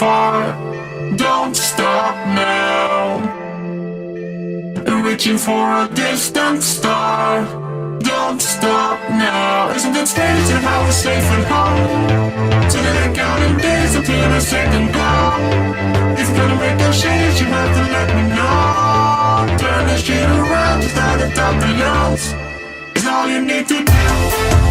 far. Don't stop now. Reaching for a distant star. Don't stop now. Isn't it strange how we're safe at home? So that I counting days until a second go. If you're gonna make a change, you have to let me know. Turn this shit around, just out of top the youngs. It's all you need to do.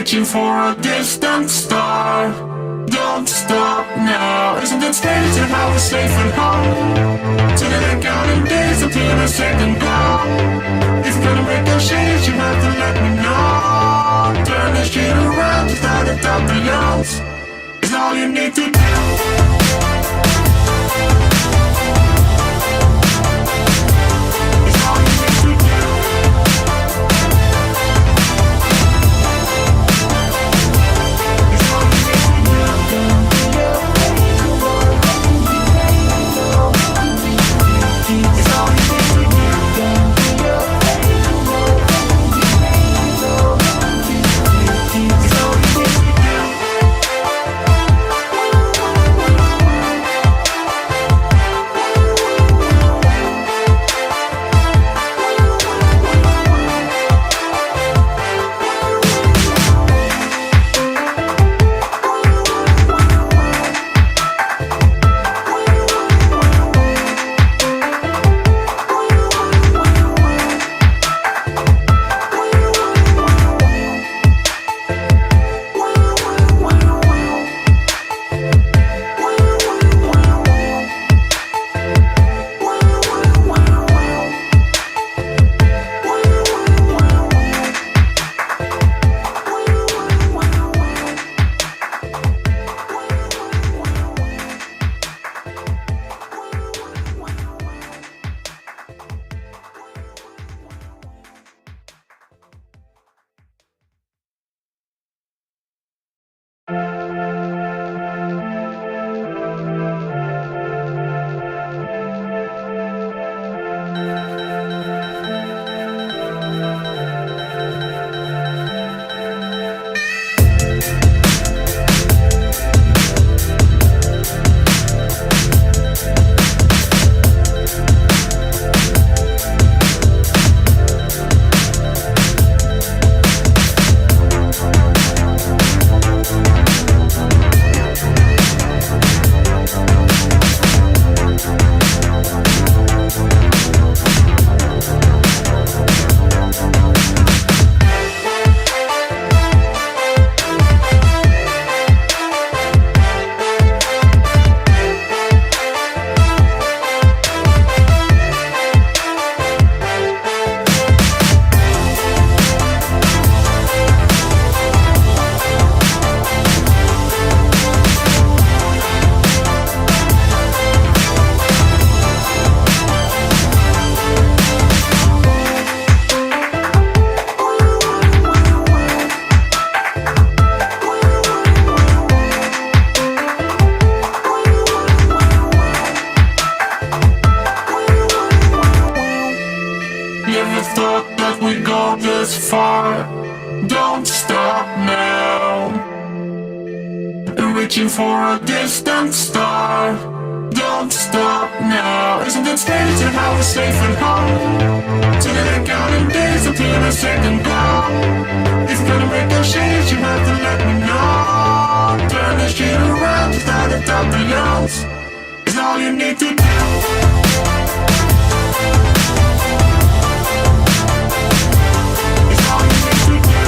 Reaching for a distant star. Don't stop now. Isn't it strange how we're safe at home? So that I counting days until a second go. If you're gonna make a change, you have to let me know. Turn this shit around, just out of top the youngs. It's all you need to do. thought that we'd go this far. Don't stop now. Reaching for a distant star. Don't stop now. Isn't it strange how we're safe at home? Till the counting days until the second blow. If you're gonna make a change, you have to let me know. Turn this shit around, just out the top of yours. It's all you need to do. It's all you need to do.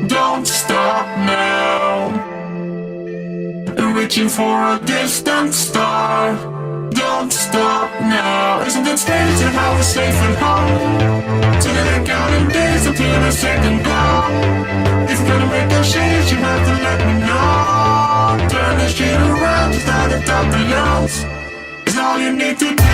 Don't stop now. Reaching for a distant star. Don't stop now. Isn't it strange how we're safe at home? Till the counting days until the second blow. If you're gonna make a change, you have to let me know. Turn this shit around, just out the top of yours. It's all you need to do.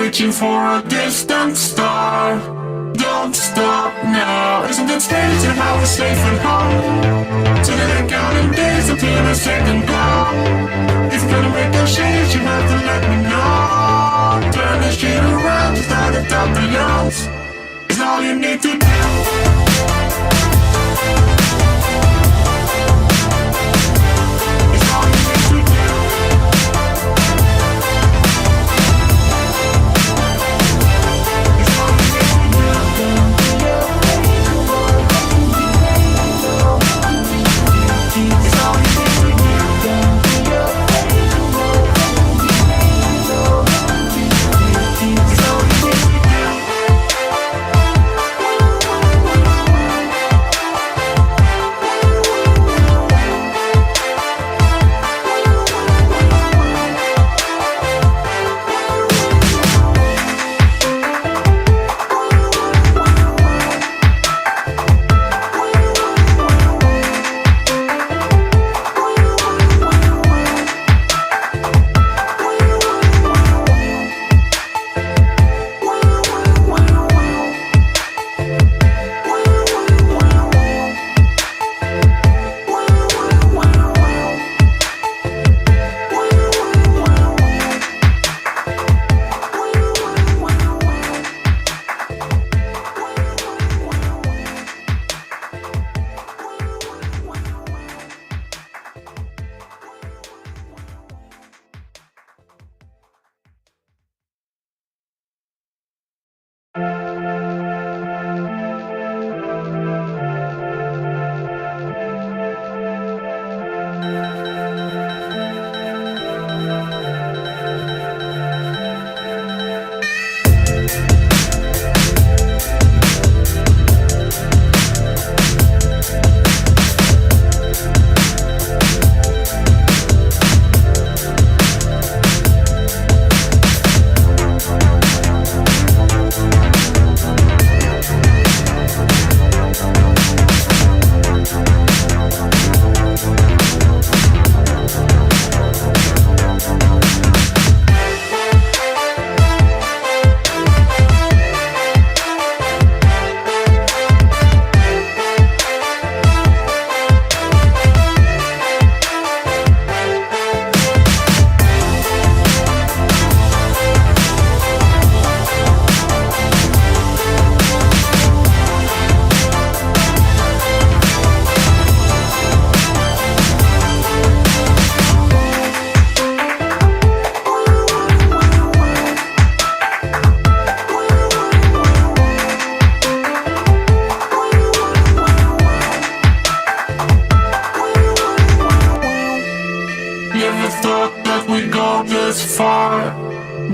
reaching for a distant star. Don't stop now. Isn't it strange how we're safe and home? So that I'm counting days until the second blow. If you're gonna make a change, you have to let me know. Turn this shit around without a doubt belongs. It's all you need to do. It's all you need to do.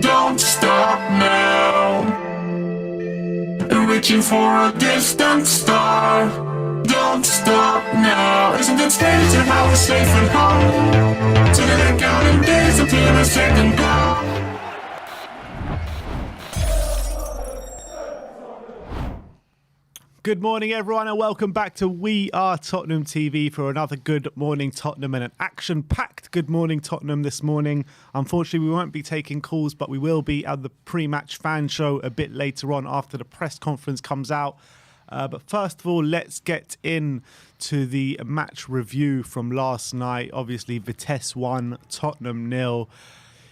Don't stop now. Reaching for a distant star. Don't stop now. Isn't it strange how we're safe and home? So that I'm counting days until the second blow. Good morning, everyone, and welcome back to We Are Tottenham TV for another Good Morning Tottenham and an action-packed Good Morning Tottenham this morning. Unfortunately, we won't be taking calls, but we will be at the pre-match fan show a bit later on after the press conference comes out. But first of all, let's get in to the match review from last night. Obviously, Vitesse 1, Tottenham 0.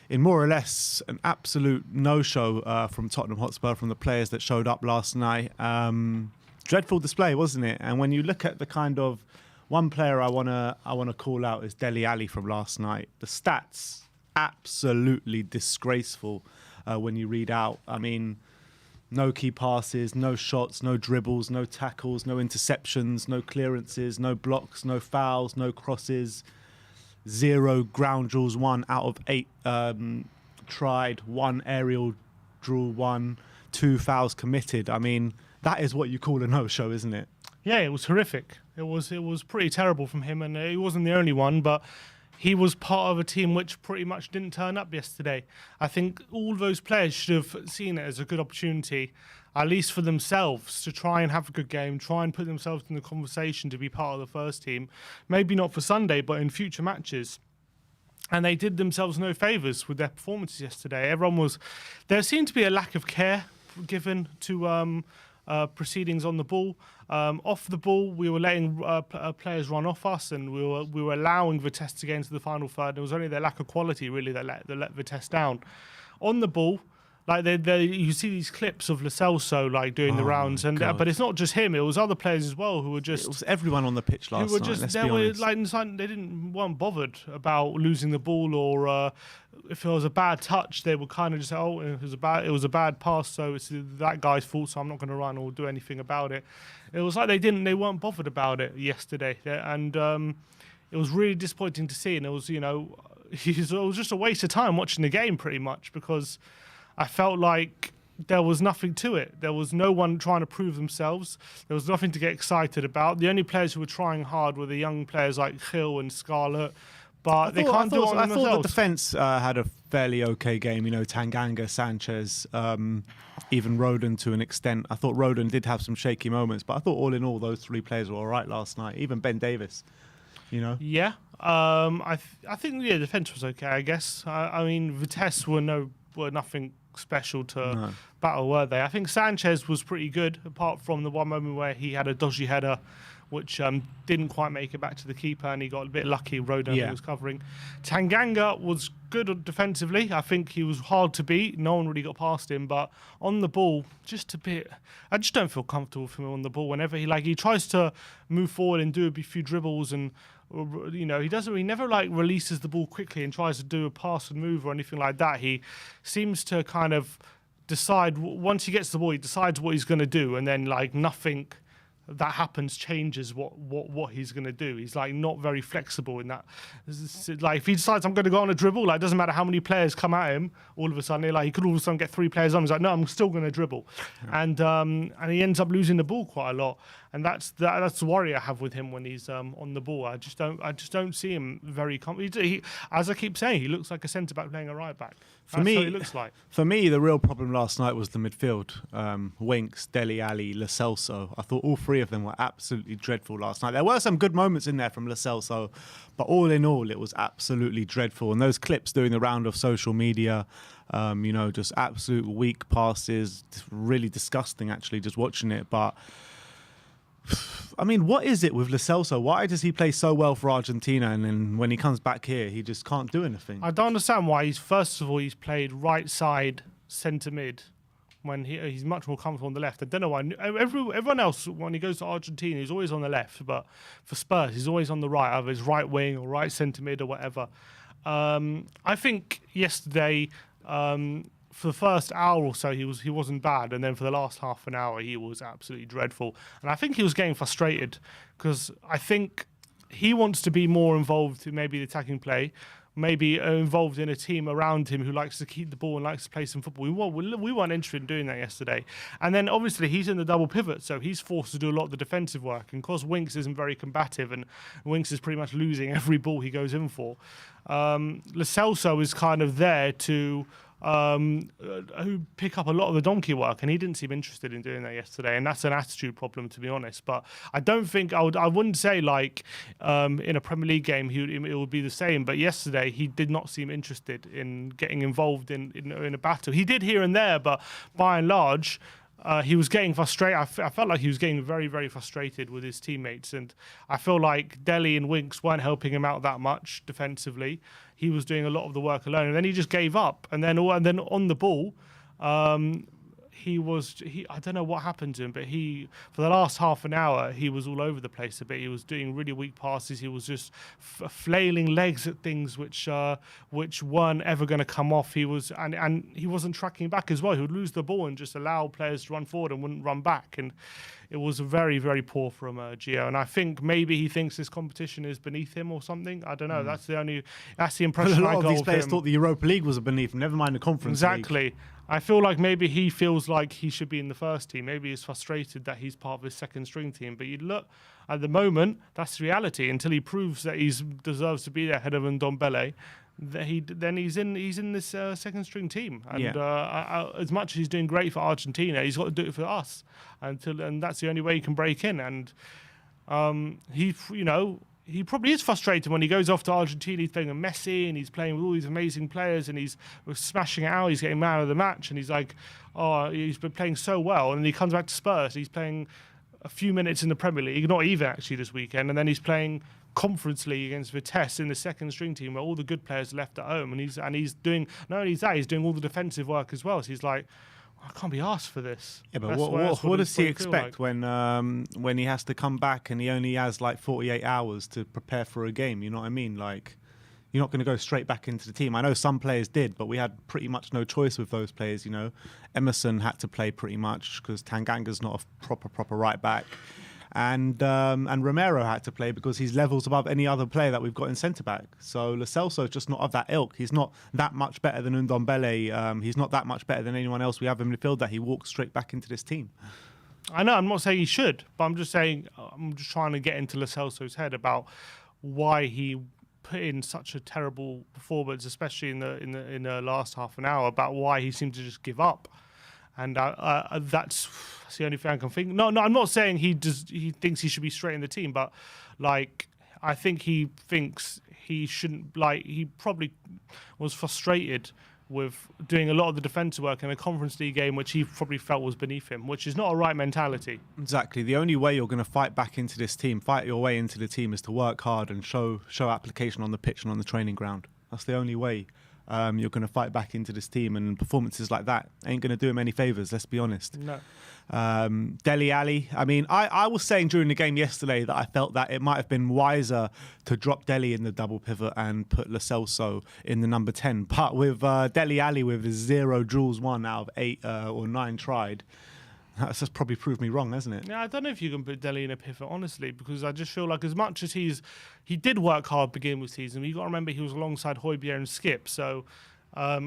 In more or less an absolute no-show from Tottenham Hotspur, from the players that showed up last night. Dreadful display, wasn't it? And when you look at the kind of one player I wanna call out is Dele Alli from last night. The stats absolutely disgraceful when you read out. I mean, no key passes, no shots, no dribbles, no tackles, no interceptions, no clearances, no blocks, no fouls, no crosses, 0 ground duels, 1 out of 8 tried, 1 aerial duel, 1, 2 fouls committed. I mean, that is what you call a no-show, isn't it? Yeah, it was horrific. It was pretty terrible from him, and he wasn't the only one, but he was part of a team which pretty much didn't turn up yesterday. I think all those players should have seen it as a good opportunity, at least for themselves, to try and have a good game, try and put themselves in the conversation to be part of the first team. Maybe not for Sunday, but in future matches. And they did themselves no favours with their performances yesterday. There seemed to be a lack of care given to proceedings on the ball. Off the ball, we were letting players run off us, and we were allowing Vitesse to get into the final third. It was only their lack of quality really that let Vitesse down. On the ball, like you see these clips of Lo Celso like doing the rounds, and but it's not just him. It was other players as well who were just. It was everyone on the pitch last night. Let's be honest. They weren't bothered about losing the ball, or if it was a bad touch, they would kind of just say, "Oh, it was a bad pass, so it's that guy's fault. So I'm not going to run or do anything about it." It was like they weren't bothered about it yesterday, and it was really disappointing to see. And it was it was just a waste of time watching the game pretty much, because I felt like there was nothing to it. There was no one trying to prove themselves. There was nothing to get excited about. The only players who were trying hard were the young players like Gil and Scarlett, but they can't do it on themselves. I thought the defence had a fairly okay game. Tanganga, Sanchez, even Rodon to an extent. I thought Rodon did have some shaky moments, but I thought all in all those three players were all right last night. Even Ben Davis, Yeah, I think the defence was okay. I guess. I mean, Vitesse were nothing special to battle, were they? I think Sanchez was pretty good, apart from the one moment where he had a dodgy header, which didn't quite make it back to the keeper, and he got a bit lucky. Rodon was covering. Tanganga was good defensively. I think he was hard to beat. No one really got past him, but on the ball, just a bit. I just don't feel comfortable with him on the ball. Whenever he tries to move forward and do a few dribbles, and he never releases the ball quickly and tries to do a pass and move or anything like that. He seems to kind of decide, once he gets the ball, he decides what he's going to do, and then nothing that happens changes what he's going to do. He's not very flexible in that. If he decides I'm going to go on a dribble, it doesn't matter how many players come at him, all of a sudden he could all of a sudden get three players on. He's like, no, I'm still going to dribble. And he ends up losing the ball quite a lot. And that's the worry I have with him when he's on the ball. I just don't see him very as I keep saying, he looks like a centre back playing a right back. That's what he looks like. For me, the real problem last night was the midfield. Winks, Dele Alli, Lo Celso. I thought all three of them were absolutely dreadful last night. There were some good moments in there from Lo Celso, but all in all, it was absolutely dreadful. And those clips doing the round of social media, just absolute weak passes, really disgusting actually, just watching it. But I mean, what is it with Lo Celso? Why does he play so well for Argentina, and then when he comes back here, he just can't do anything? I don't understand why. He's played right side centre mid when he's much more comfortable on the left. I don't know why. Everyone else, when he goes to Argentina, he's always on the left, but for Spurs, he's always on the right, either his right wing or right centre mid or whatever. I think yesterday, for the first hour or so, he wasn't bad, and then for the last half an hour, he was absolutely dreadful. And I think he was getting frustrated, because I think he wants to be more involved in maybe the attacking play, maybe involved in a team around him who likes to keep the ball and likes to play some football. We weren't interested in doing that yesterday. And then obviously he's in the double pivot, so he's forced to do a lot of the defensive work. And because Winks isn't very combative, and Winks is pretty much losing every ball he goes in for, Lo Celso is kind of there to who pick up a lot of the donkey work, and he didn't seem interested in doing that yesterday, and that's an attitude problem, to be honest. But I don't think I wouldn't say in a Premier League game it would be the same, but yesterday he did not seem interested in getting involved in a battle. He did here and there, but by and large he was getting frustrated. I felt like he was getting very, very frustrated with his teammates, and I feel like Dele and Winks weren't helping him out that much defensively. He was doing a lot of the work alone, and then he just gave up. And then on the ball, I don't know what happened to him, but for the last half an hour, he was all over the place a bit. He was doing really weak passes. He was just flailing legs at things which weren't ever going to come off. And he wasn't tracking back as well. He would lose the ball and just allow players to run forward and wouldn't run back. And it was very, very poor from Gio. And I think maybe he thinks this competition is beneath him or something. I don't know. That's the impression I got of him. A lot of these players thought the Europa League was beneath him, never mind the Conference League. Exactly. I feel like maybe he feels like he should be in the first team. Maybe he's frustrated that he's part of his second string team. But you look, at the moment, that's reality. Until he proves that he deserves to be there ahead of Ndombele, then he's in this second string team. And as much as he's doing great for Argentina, he's got to do it for us. And that's the only way he can break in. And he probably is frustrated when he goes off to Argentina. He's playing with Messi and he's playing with all these amazing players and he's smashing it out. He's getting man of the match and he's like, oh, he's been playing so well. And then he comes back to Spurs. He's playing a few minutes in the Premier League, not even actually this weekend. And then he's playing Conference League against Vitesse in the second string team where all the good players are left at home. And he's doing, not only that, he's doing all the defensive work as well. So he's like, I can't be asked for this. Yeah, but what does he expect when he has to come back and he only has like 48 hours to prepare for a game? You know what I mean? Like, you're not going to go straight back into the team. I know some players did, but we had pretty much no choice with those players. You know, Emerson had to play pretty much because Tanganga's not a proper right back. And Romero had to play because he's levels above any other player that we've got in centre back. So Lo Celso's just not of that ilk. He's not that much better than Ndombele. He's not that much better than anyone else we have in midfield that he walks straight back into this team. I know. I'm not saying he should, but I'm just saying I'm just trying to get into Lo Celso's head about why he put in such a terrible performance, especially in the last half an hour. About why he seemed to just give up. And that's the only thing I can think. No, I'm not saying he thinks he should be straight in the team, but like I think he thinks he shouldn't. Like he probably was frustrated with doing a lot of the defensive work in a Conference League game, which he probably felt was beneath him, which is not a right mentality. Exactly. The only way you're going to fight back into this team, fight your way into the team, is to work hard and show application on the pitch and on the training ground. That's the only way. You're going to fight back into this team, and performances like that ain't going to do him any favours, let's be honest. No. Dele Alli, I mean, I was saying during the game yesterday that I felt that it might have been wiser to drop Dele in the double pivot and put Lo Celso in the number 10. But with Dele Alli with his 0 duels won out of 8 or 9 tried, that's just probably proved me wrong, hasn't it? Yeah, I don't know if you can put Dele in a pivot, honestly, because I just feel like as much as he did work hard beginning of the season, you got to remember he was alongside Højbjerg and Skip, so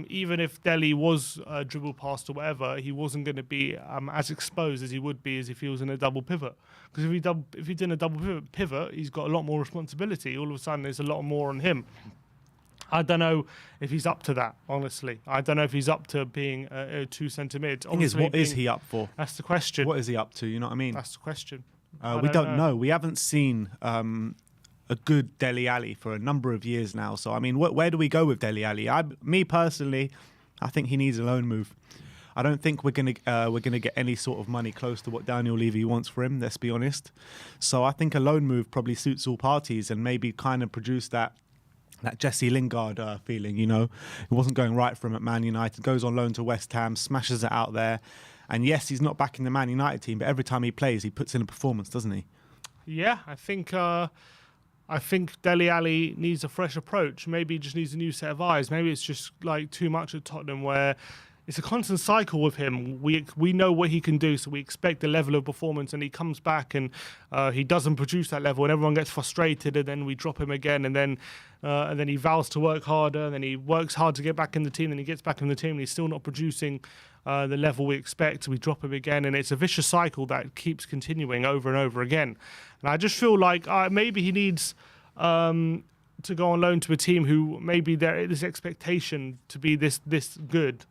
even if Dele was dribble past or whatever, he wasn't going to be as exposed as he would be as if he was in a double pivot. Because if he's in a double pivot, he's got a lot more responsibility. All of a sudden, there's a lot more on him. I don't know if he's up to that, honestly. I don't know if he's up to being a 2 centre mid. What is he up for? That's the question. What is he up to? You know what I mean? That's the question. We don't know. We haven't seen a good Dele Alli for a number of years now. So, I mean, where do we go with Dele Alli? Me personally, I think he needs a loan move. I don't think we're gonna get any sort of money close to what Daniel Levy wants for him. Let's be honest. So I think a loan move probably suits all parties and maybe kind of produce that Jesse Lingard feeling, you know. It wasn't going right for him at Man United. Goes on loan to West Ham, smashes it out there. And yes, he's not back in the Man United team, but every time he plays, he puts in a performance, doesn't he? Yeah, I think Dele Alli needs a fresh approach. Maybe he just needs a new set of eyes. Maybe it's just like too much at Tottenham where it's a constant cycle with him. We know what he can do, so we expect the level of performance, and he comes back and he doesn't produce that level, and everyone gets frustrated, and then we drop him again, and then he vows to work harder, and then he works hard to get back in the team, and he gets back in the team, and he's still not producing the level we expect. We drop him again, and it's a vicious cycle that keeps continuing over and over again. And I just feel like maybe he needs to go on loan to a team who maybe this expectation to be this good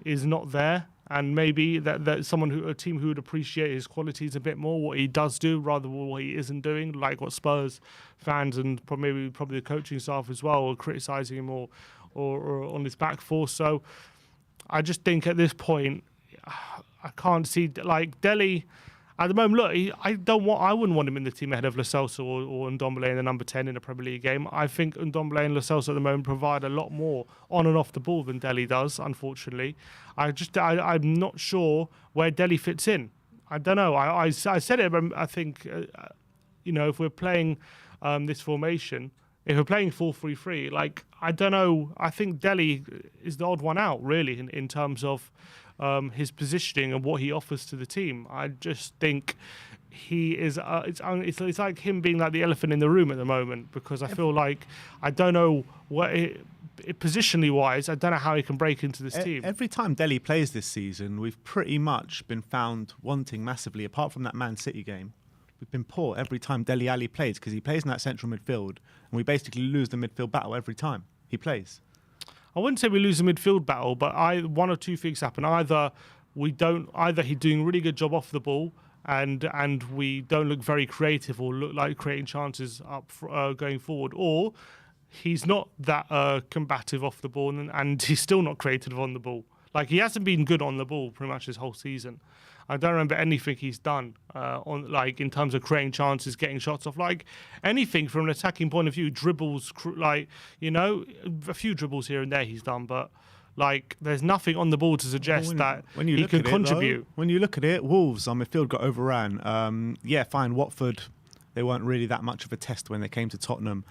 is not there, and maybe that a team who would appreciate his qualities a bit more, what he does do rather than what he isn't doing, like what Spurs fans and probably the coaching staff as well are criticising him or on his back four. So I just think at this point I can't see like Dele. At the moment, look, I wouldn't want him in the team ahead of Lo Celso or Ndombele in the number 10 in a Premier League game. I think Ndombele and Lo Celso at the moment provide a lot more on and off the ball than Dele does, unfortunately. I'm not sure where Dele fits in. I don't know. I said it, but I think, if we're playing this formation, if we're playing 4-3-3, like, I don't know. I think Dele is the odd one out, really, in terms of his positioning and what he offers to the team. I just think he is. It's like him being like the elephant in the room at the moment, because I feel like I don't know what positionally wise. I don't know how he can break into this team. Every time Dele plays this season, we've pretty much been found wanting massively. Apart from that Man City game, we've been poor every time Dele Alli plays, because he plays in that central midfield, and we basically lose the midfield battle every time he plays. I wouldn't say we lose the midfield battle, but one or two things happen. Either he's doing a really good job off the ball and we don't look very creative or look like creating chances going forward, or he's not that combative off the ball, and he's still not creative on the ball. Like, he hasn't been good on the ball pretty much this whole season. I don't remember anything he's done in terms of creating chances, getting shots off, like anything from an attacking point of view, dribbles, a few dribbles here and there he's done, but like there's nothing on the ball to suggest that he could contribute. When you look at it, Wolves on midfield got overran. Fine, Watford, they weren't really that much of a test when they came to Tottenham.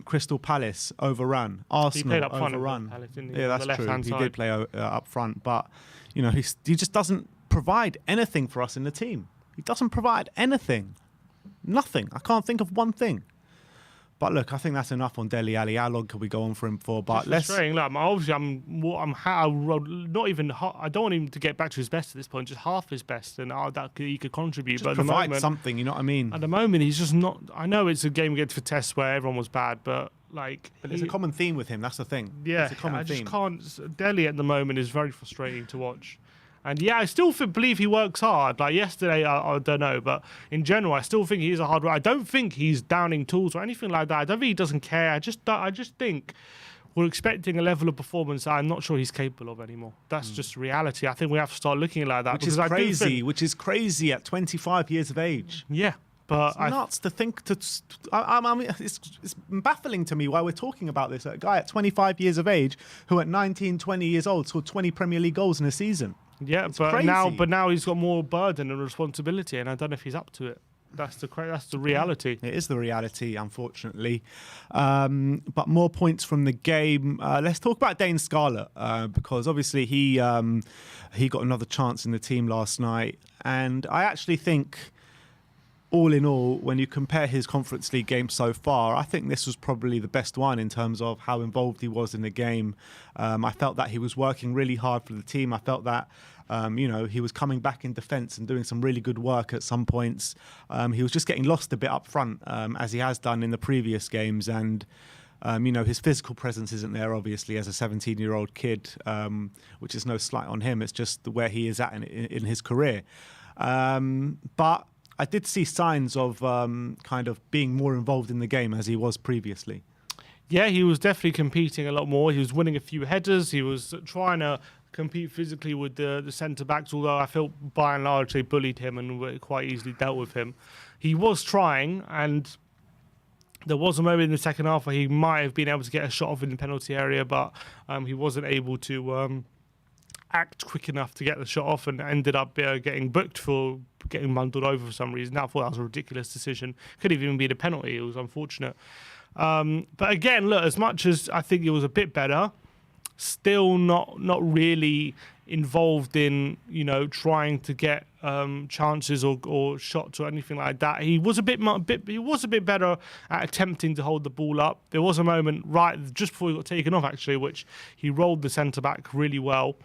Crystal Palace overrun. Arsenal he played up front overrun. Palace, didn't he? Yeah, On that's the true. left-hand He side. did play up front, but he just doesn't provide anything for us in the team. He doesn't provide anything. Nothing. I can't think of one thing. But look, I think that's enough on Dele Alli. How long can we go on for him for? But let's. Like, obviously, I don't want him to get back to his best at this point. Just half his best, and that he could contribute. Just but provide at the moment, something. You know what I mean? At the moment, he's just not. I know it's a game against Vitesse where everyone was bad, but like. But there's a common theme with him. That's the thing. Yeah, it's a common theme. Can't. Dele at the moment is very frustrating to watch. And yeah, I still believe he works hard. Like yesterday, I don't know, but in general, I still think he's a hard worker. I don't think he's downing tools or anything like that. I don't think he doesn't care. I just think we're expecting a level of performance that I'm not sure he's capable of anymore. That's just reality. I think we have to start looking at it like that. Which is crazy at 25 years of age. Yeah. But it's nuts to think I mean, it's baffling to me why we're talking about this. A guy at 25 years of age who at 19, 20 years old scored 20 Premier League goals in a season. Yeah, it's but crazy. now he's got more burden and responsibility, and I don't know if he's up to it. That's the reality. It is the reality, unfortunately. But more points from the game. Let's talk about Dane Scarlett because obviously he got another chance in the team last night, and I actually think, all in all, when you compare his Conference League game so far, I think this was probably the best one in terms of how involved he was in the game. I felt that he was working really hard for the team. I felt that he was coming back in defence and doing some really good work at some points. He was just getting lost a bit up front, as he has done in the previous games. And, his physical presence isn't there, obviously, as a 17-year-old kid, which is no slight on him. It's just where he is at in his career. But I did see signs of kind of being more involved in the game as he was previously. Yeah, he was definitely competing a lot more. He was winning a few headers. He was trying to compete physically with the centre-backs, although I felt by and large they bullied him and quite easily dealt with him. He was trying, and there was a moment in the second half where he might have been able to get a shot off in the penalty area, but he wasn't able to act quick enough to get the shot off and ended up getting booked for getting bundled over for some reason. I thought that was a ridiculous decision. Could have even been a penalty. It was unfortunate. But again, look, as much as I think it was a bit better, still not really involved in trying to get chances or shots or anything like that. He was a bit better at attempting to hold the ball up. There was a moment right just before he got taken off, actually, which he rolled the centre back really well.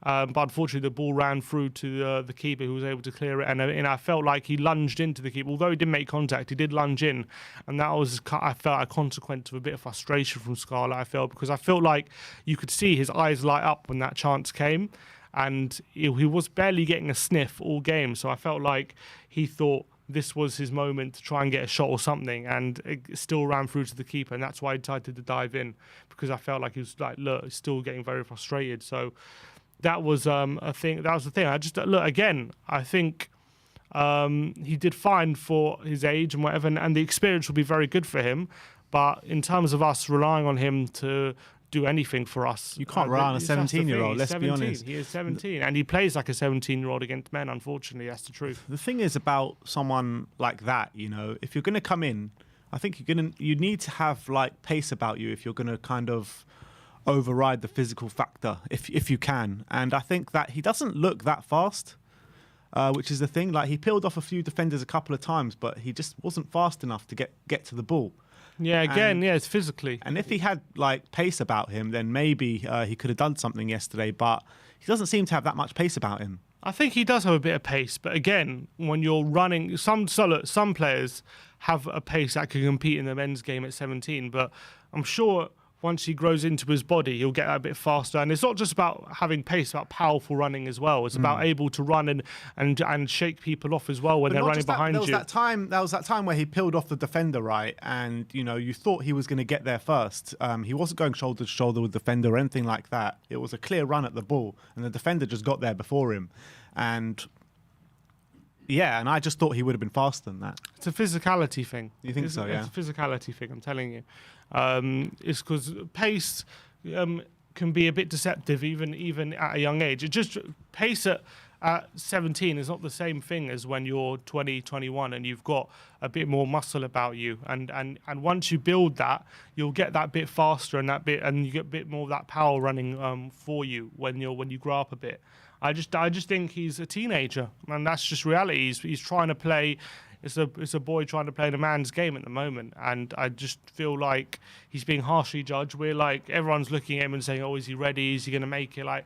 But unfortunately, the ball ran through to the keeper, who was able to clear it. And I felt like he lunged into the keeper. Although he didn't make contact, he did lunge in. And that was, I felt, a consequence of a bit of frustration from Scarlett, I felt, because I felt like you could see his eyes light up when that chance came. And he was barely getting a sniff all game. So I felt like he thought this was his moment to try and get a shot or something, and it still ran through to the keeper. And that's why I decided to dive in, because I felt like he was like, look, he's still getting very frustrated. So that was a thing. That was the thing. I just look again. I think he did fine for his age and whatever, and the experience will be very good for him. But in terms of us relying on him to do anything for us, you can't rely on a 17-year-old. Let's be honest. He is 17, and he plays like a 17-year-old against men. Unfortunately, that's the truth. The thing is about someone like that, if you're going to come in, I think you need to have like pace about you if you're going to kind of override the physical factor if you can. And I think that he doesn't look that fast, which is the thing. Like, he peeled off a few defenders a couple of times, but he just wasn't fast enough to get to the ball. Yeah, it's physically. And if he had like pace about him, then maybe he could have done something yesterday, but he doesn't seem to have that much pace about him. I think he does have a bit of pace, but again, when you're running, some players have a pace that can compete in the men's game at 17, but I'm sure once he grows into his body, he'll get that a bit faster. And it's not just about having pace, it's about powerful running as well. It's about able to run and shake people off as well when they're running behind you. There was that time where he peeled off the defender, right? And, you know, you thought he was going to get there first. He wasn't going shoulder to shoulder with the defender or anything like that. It was a clear run at the ball, and the defender just got there before him. And yeah, and I just thought he would have been faster than that. It's a physicality thing. You think so, yeah? It's a physicality thing, I'm telling you. It's because pace can be a bit deceptive even at a young age. It just pace at 17 is not the same thing as when you're 20, 21 and you've got a bit more muscle about you. And once you build that, you'll get that bit faster and you get a bit more of that power running for you when you grow up a bit. I just think he's a teenager, and that's just reality. He's trying to play. It's a boy trying to play in a man's game at the moment, and I just feel like he's being harshly judged. We're like, everyone's looking at him and saying, "Oh, is he ready? Is he going to make it?" Like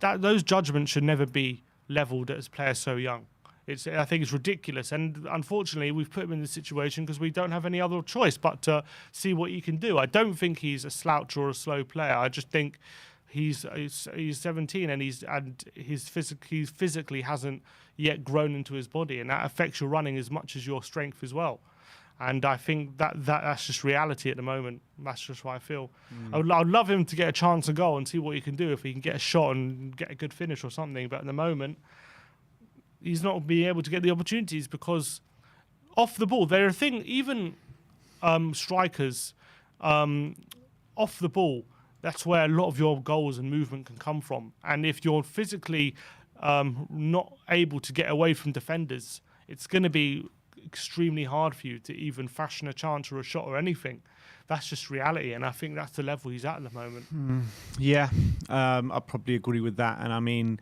that. Those judgments should never be leveled at players so young. I think it's ridiculous, and unfortunately, we've put him in this situation because we don't have any other choice but to see what he can do. I don't think he's a slouch or a slow player. I just think he's 17 and he physically hasn't yet grown into his body, and that affects your running as much as your strength as well. And I think that's just reality at the moment. That's just what I feel. I'd love him to get a chance to go and see what he can do, if he can get a shot and get a good finish or something. But at the moment, he's not being able to get the opportunities because off the ball, they're a thing. Even strikers off the ball, that's where a lot of your goals and movement can come from. And if you're physically not able to get away from defenders, it's going to be extremely hard for you to even fashion a chance or a shot or anything. That's just reality, and I think that's the level he's at the moment. Yeah, I probably agree with that. And I mean,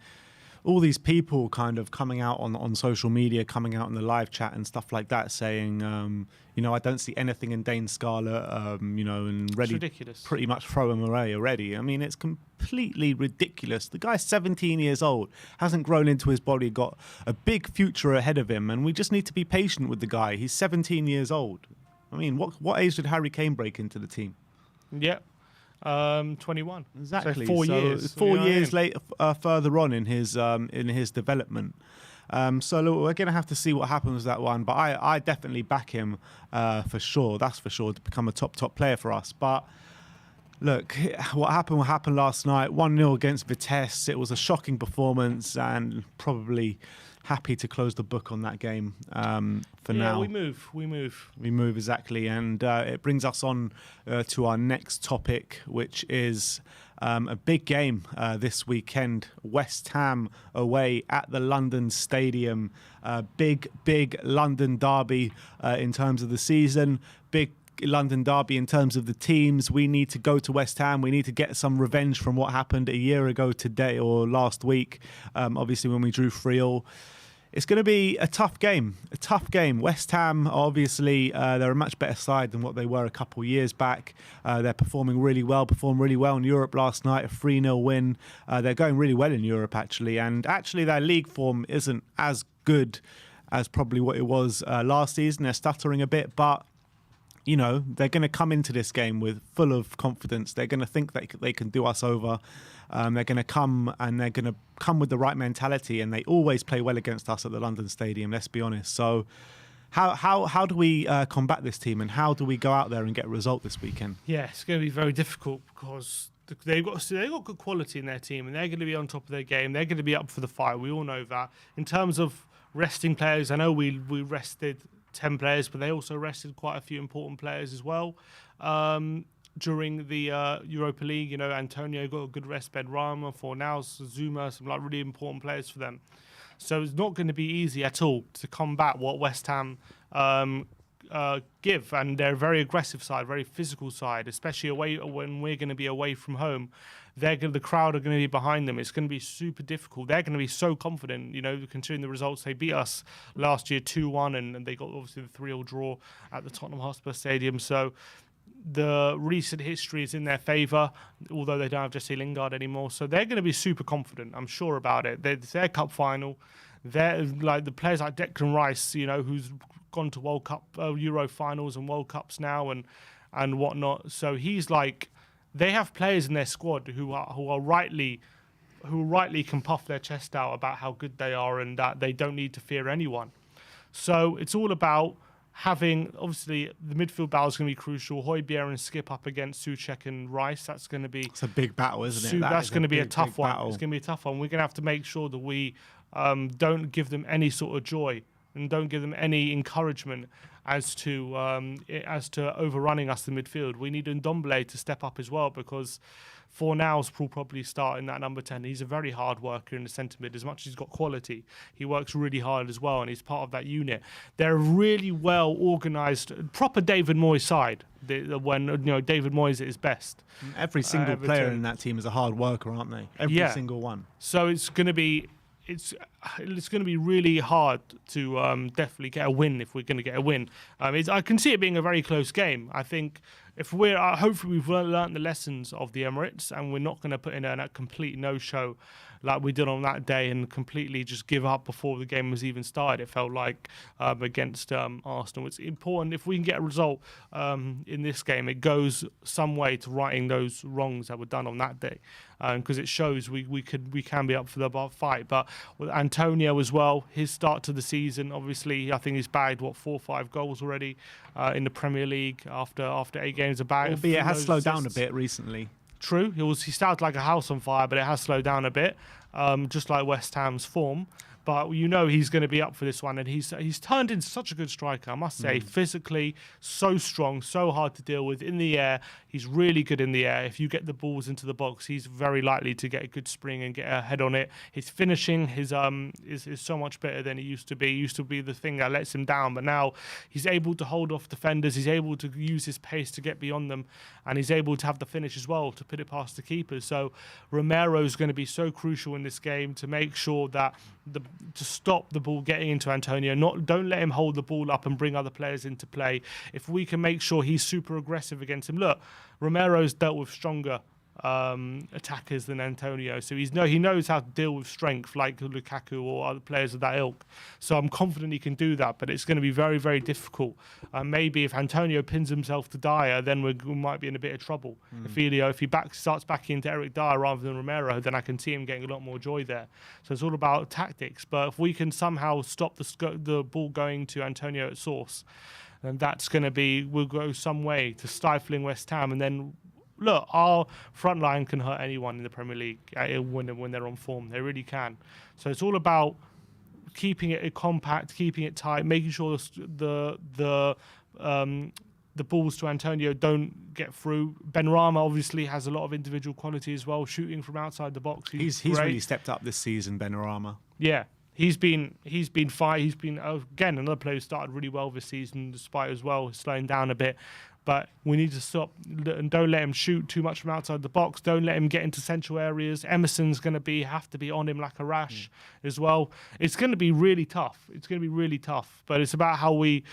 all these people kind of coming out on social media, coming out in the live chat and stuff like that, saying, you know, I don't see anything in Dane Scarlett, you know, and ready, ridiculous. Pretty much throw him away already. I mean, it's completely ridiculous. The guy's 17 years old, hasn't grown into his body, got a big future ahead of him, and we just need to be patient with the guy. He's 17 years old. I mean, what age did Harry Kane break into the team? Yeah. 21. Exactly. So 4 years. 4 years later, further on in his development. So look, we're going to have to see what happens with that one. But I definitely back him for sure. That's for sure, to become a top player for us. But look, what happened last night. 1-0 against Vitesse. It was a shocking performance, and probably happy to close the book on that game for now. Yeah, we move. Exactly. And it brings us on to our next topic, which is a big game this weekend. West Ham away at the London Stadium. Big London derby in terms of the season. Big London derby in terms of the teams. We need to go to West Ham. We need to get some revenge from what happened a year ago today or last week, obviously when we drew 3-3. It's going to be a tough game. West Ham, obviously, they're a much better side than what they were a couple of years back. They're performed really well in Europe last night, a 3-0 win. They're going really well in Europe, actually. And actually, their league form isn't as good as probably what it was last season. They're stuttering a bit, but you know, they're going to come into this game with full of confidence. They're going to think that they can do us over. They're going to come with the right mentality, and they always play well against us at the London Stadium, let's be honest. So how do we combat this team, and how do we go out there and get a result this weekend? Yeah, it's going to be very difficult because they've got good quality in their team, and they're going to be on top of their game. They're going to be up for the fight. We all know that. In terms of resting players, I know we rested 10 players, but they also rested quite a few important players as well. During the Europa League, you know, Antonio got a good rest, Benrahma, Fornals, Zuma, some like really important players for them. So it's not going to be easy at all to combat what West Ham give, and they're a very aggressive side, very physical side, especially away when we're going to be away from home. The crowd are going to be behind them. It's going to be super difficult. They're going to be so confident, you know, considering the results. They beat us last year 2-1, and they got obviously the 3-3 draw at the Tottenham Hotspur Stadium. So the recent history is in their favour, although they don't have Jesse Lingard anymore. So they're going to be super confident, I'm sure about it. It's their cup final. They're like the players like Declan Rice, you know, who's gone to World Cup, Euro finals and World Cups now and whatnot. So he's like they have players in their squad who rightly can puff their chest out about how good they are and that they don't need to fear anyone. So it's all about having, obviously, the midfield battle is going to be crucial. Højbjerg and Skip up against Souček and Rice. That's going to be... It's a big battle, isn't it? That's going to be a tough one. Battle. It's going to be a tough one. We're going to have to make sure that we don't give them any sort of joy and don't give them any encouragement as to overrunning us in midfield. We need Ndombele to step up as well, because Fornals will probably start in that number 10. He's a very hard worker in the centre mid. As much as he's got quality, he works really hard as well, and he's part of that unit. They're a really well organised, proper David Moyes side. When David Moyes at his best. Every single player in that team is a hard worker, aren't they? Every single one. So it's going to be really hard to definitely get a win if we're going to get a win. I can see it being a very close game. I think if we're hopefully we've learned the lessons of the Emirates, and we're not going to put in a complete no-show like we did on that day and completely just give up before the game was even started. It felt like against Arsenal. It's important if we can get a result in this game. It goes some way to righting those wrongs that were done on that day, because it shows we can be up for the fight. But with Antonio as well, his start to the season, obviously, I think he's bagged 4 or 5 goals already in the Premier League after 8 games of bag. Albeit it has slowed down a bit recently. True, he started like a house on fire, but it has slowed down a bit, just like West Ham's form. But he's going to be up for this one, and he's turned into such a good striker, I must say. Physically, so strong, so hard to deal with in the air. He's really good in the air. If you get the balls into the box, he's very likely to get a good spring and get a head on it. His finishing is so much better than it used to be. It used to be the thing that lets him down, but now he's able to hold off defenders. He's able to use his pace to get beyond them, and he's able to have the finish as well to put it past the keepers. So Romero is going to be so crucial in this game to make sure that to stop the ball getting into Antonio. Don't let him hold the ball up and bring other players into play. If we can make sure he's super aggressive against him. Look, Romero's dealt with stronger attackers than Antonio, so he knows how to deal with strength like Lukaku or other players of that ilk. So I'm confident he can do that, but it's going to be very, very difficult. Maybe if Antonio pins himself to Dyer, then we might be in a bit of trouble. If he starts backing into Eric Dyer rather than Romero, then I can see him getting a lot more joy there. So it's all about tactics. But if we can somehow stop the ball going to Antonio at source, then that's going to will go some way to stifling West Ham. And then, look, our front line can hurt anyone in the Premier League when they're on form. They really can. So it's all about keeping it compact, keeping it tight, making sure the balls to Antonio don't get through. Benrahma obviously has a lot of individual quality as well, shooting from outside the box. He's really stepped up this season, Benrahma. Yeah. He's been fine. He's been, again, another player who started really well this season, despite as well slowing down a bit. But we need to stop and don't let him shoot too much from outside the box. Don't let him get into central areas. Emerson's going to have to be on him like a rash as well. It's going to be really tough. But it's about how we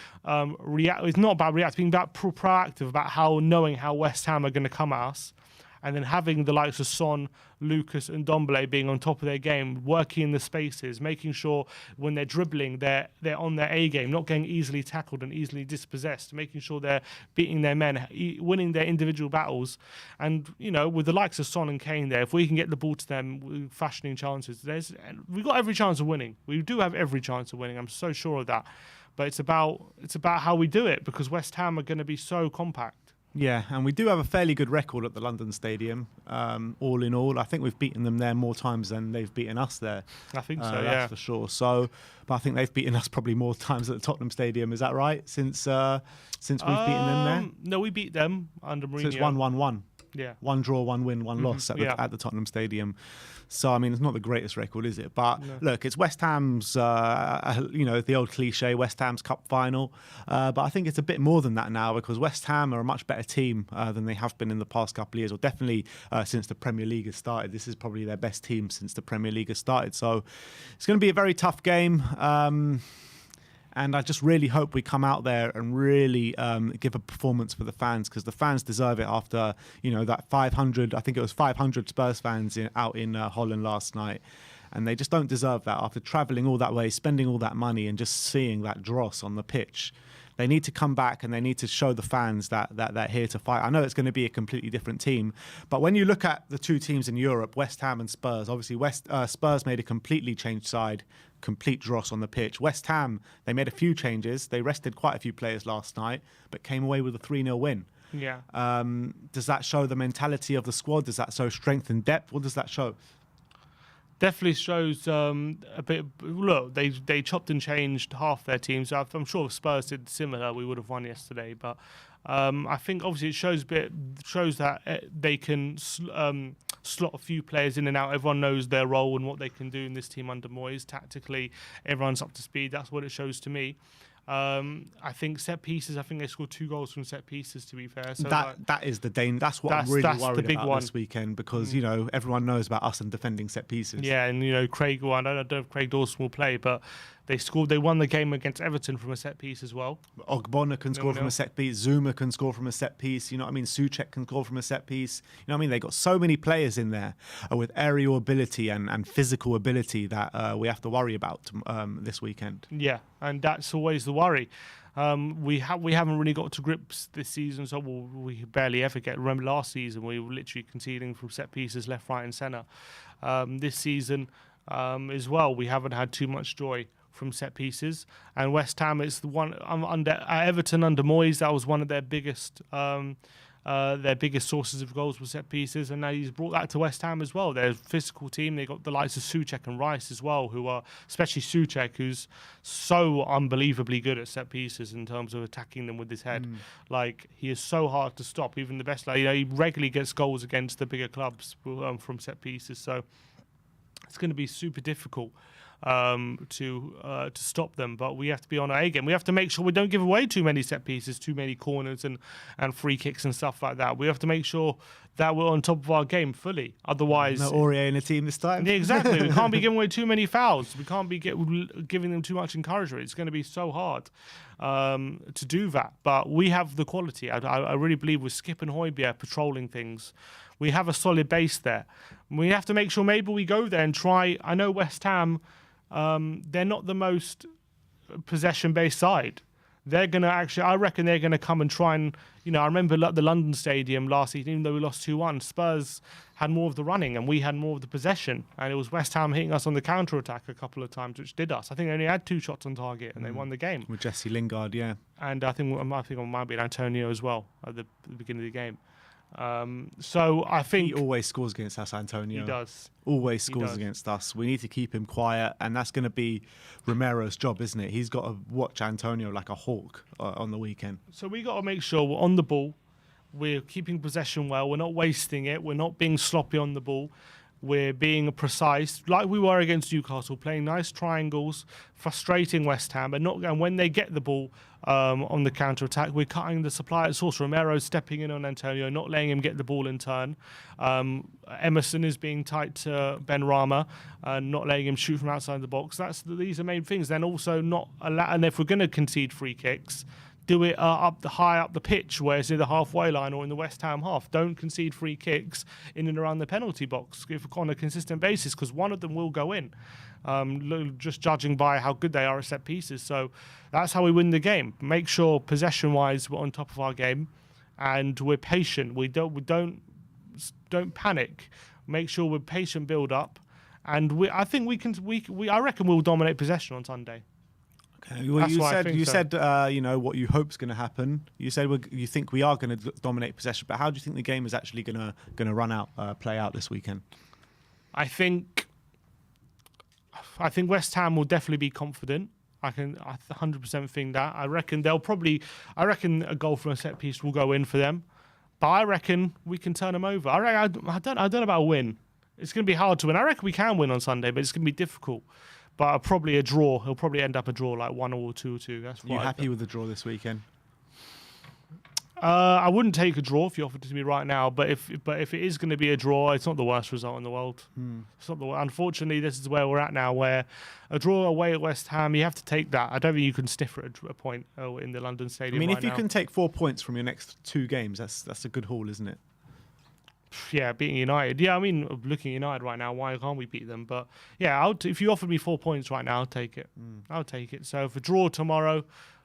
react. It's not about reacting, being about proactive, about knowing how West Ham are going to come at us. And then having the likes of Son, Lucas and Ndombele being on top of their game, working in the spaces, making sure when they're dribbling, they're on their A game, not getting easily tackled and easily dispossessed, making sure they're beating their men, winning their individual battles. And, with the likes of Son and Kane there, if we can get the ball to them, fashioning chances, we've got every chance of winning. We do have every chance of winning. I'm so sure of that. But it's about how we do it, because West Ham are going to be so compact. Yeah, and we do have a fairly good record at the London Stadium, all in all. I think we've beaten them there more times than they've beaten us there. I think so, that's for sure. So, but I think they've beaten us probably more times at the Tottenham Stadium. Is that right? Since we've beaten them there? No, we beat them under Mourinho. So it's 1-1-1. Yeah. 1 draw, 1 win, 1 loss at the Tottenham Stadium. So, I mean, it's not the greatest record, is it? But look, it's West Ham's, the old cliche, West Ham's cup final. But I think it's a bit more than that now, because West Ham are a much better team than they have been in the past couple of years, or definitely since the Premier League has started. This is probably their best team since the Premier League has started. So it's going to be a very tough game. And I just really hope we come out there and really give a performance for the fans, because the fans deserve it after, that 500, I think it was 500 Spurs fans out in Holland last night. And they just don't deserve that after travelling all that way, spending all that money and just seeing that dross on the pitch. They need to come back and they need to show the fans that they're here to fight. I know it's going to be a completely different team, but when you look at the two teams in Europe, West Ham and Spurs, obviously Spurs made a completely changed side, complete dross on the pitch. West Ham, they made a few changes. They rested quite a few players last night, but came away with a 3-0 win. Yeah. Does that show the mentality of the squad? Does that show strength and depth? What does that show? Definitely shows a bit. Look, they chopped and changed half their teams. I'm sure if Spurs did similar, we would have won yesterday. But I think obviously it shows that they can slot a few players in and out. Everyone knows their role and what they can do in this team under Moyes. Tactically, everyone's up to speed. That's what it shows to me. I think set pieces. I think they scored 2 goals from set pieces. To be fair, so that is the Dane. That's what I'm really worried about this weekend because everyone knows about us and defending set pieces. Yeah, and Craig. Well, I don't know if Craig Dawson will play, but they scored. They won the game against Everton from a set piece as well. Ogbonna can score from a set piece. Zuma can score from a set piece. You know what I mean? Souček can score from a set piece. You know what I mean? They got so many players in there with aerial ability and physical ability that we have to worry about this weekend. Yeah, and that's always the worry. We haven't really got to grips this season, so we barely ever get. Remember last season we were literally conceding from set pieces left, right, and centre. This season as well, we haven't had too much joy from set pieces. And West Ham is the one under Everton under Moyes. That was one of their biggest sources of goals with set pieces, and now he's brought that to West Ham as well. They're a physical team. They got the likes of Souček and Rice as well, who are especially Souček, who's so unbelievably good at set pieces in terms of attacking them with his head. Like he is so hard to stop. Even the best, he regularly gets goals against the bigger clubs from set pieces. So it's going to be super difficult to stop them, but we have to be on our A game. We have to make sure we don't give away too many set pieces, too many corners and free kicks and stuff like that. We have to make sure that we're on top of our game fully. Otherwise, no Aurier in the team this time. Yeah, exactly. We can't be giving away too many fouls. We can't be giving them too much encouragement. It's going to be so hard to do that. But we have the quality. I really believe with Skip and Højbjerg patrolling things, we have a solid base there. We have to make sure maybe we go there and try. I know West Ham. They're not the most possession-based side. They're going to I reckon they're going to come and try and, I remember the London Stadium last season, even though we lost 2-1, Spurs had more of the running and we had more of the possession. And it was West Ham hitting us on the counter-attack a couple of times, which did us. I think they only had 2 shots on target and they won the game. With Jesse Lingard, yeah. And I think it might be Antonio as well at the beginning of the game. So I think he always scores against us, Antonio. He does. Always scores against us. We need to keep him quiet, and that's going to be Romero's job, isn't it? He's got to watch Antonio like a hawk on the weekend. So we got to make sure we're on the ball. We're keeping possession well. We're not wasting it. We're not being sloppy on the ball. We're being precise, like we were against Newcastle, playing nice triangles, frustrating West Ham, and when they get the ball on the counter-attack, we're cutting the supply at source. Romero stepping in on Antonio, not letting him get the ball in turn. Emerson is being tight to Ben Rama, not letting him shoot from outside the box. These are main things. Then also not allow, and if we're going to concede free kicks, do it high up the pitch, where it's near the halfway line or in the West Ham half. Don't concede free kicks in and around the penalty box on a consistent basis, because one of them will go in, just judging by how good they are at set pieces. So that's how we win the game. Make sure possession-wise we're on top of our game, and we're patient. We don't panic. Make sure we're patient build up, and I reckon we'll dominate possession on Sunday. Well, you said what you hope's going to happen. You said you think we are going to dominate possession, but how do you think the game is actually going to play out this weekend? I think West Ham will definitely be confident. I 100% think that. I reckon a goal from a set piece will go in for them, but I reckon we can turn them over. I don't know about a win. It's going to be hard to win. I reckon we can win on Sunday, but it's going to be difficult. But probably a draw. He'll probably end up a draw, like 1 or 2-2. That's Are you happy with the draw this weekend? I wouldn't take a draw if you offered it to me right now. But if it is going to be a draw, it's not the worst result in the world. It's not unfortunately, this is where we're at now, where a draw away at West Ham, you have to take that. I don't think you can sniff at a point in the London Stadium. I mean, if you can take 4 points from your next 2 games, that's a good haul, isn't it? Yeah, beating United. Yeah, I mean, looking at United right now, why can't we beat them? But yeah, if you offered me 4 points right now, I'll take it. I'll take it. So if a draw tomorrow,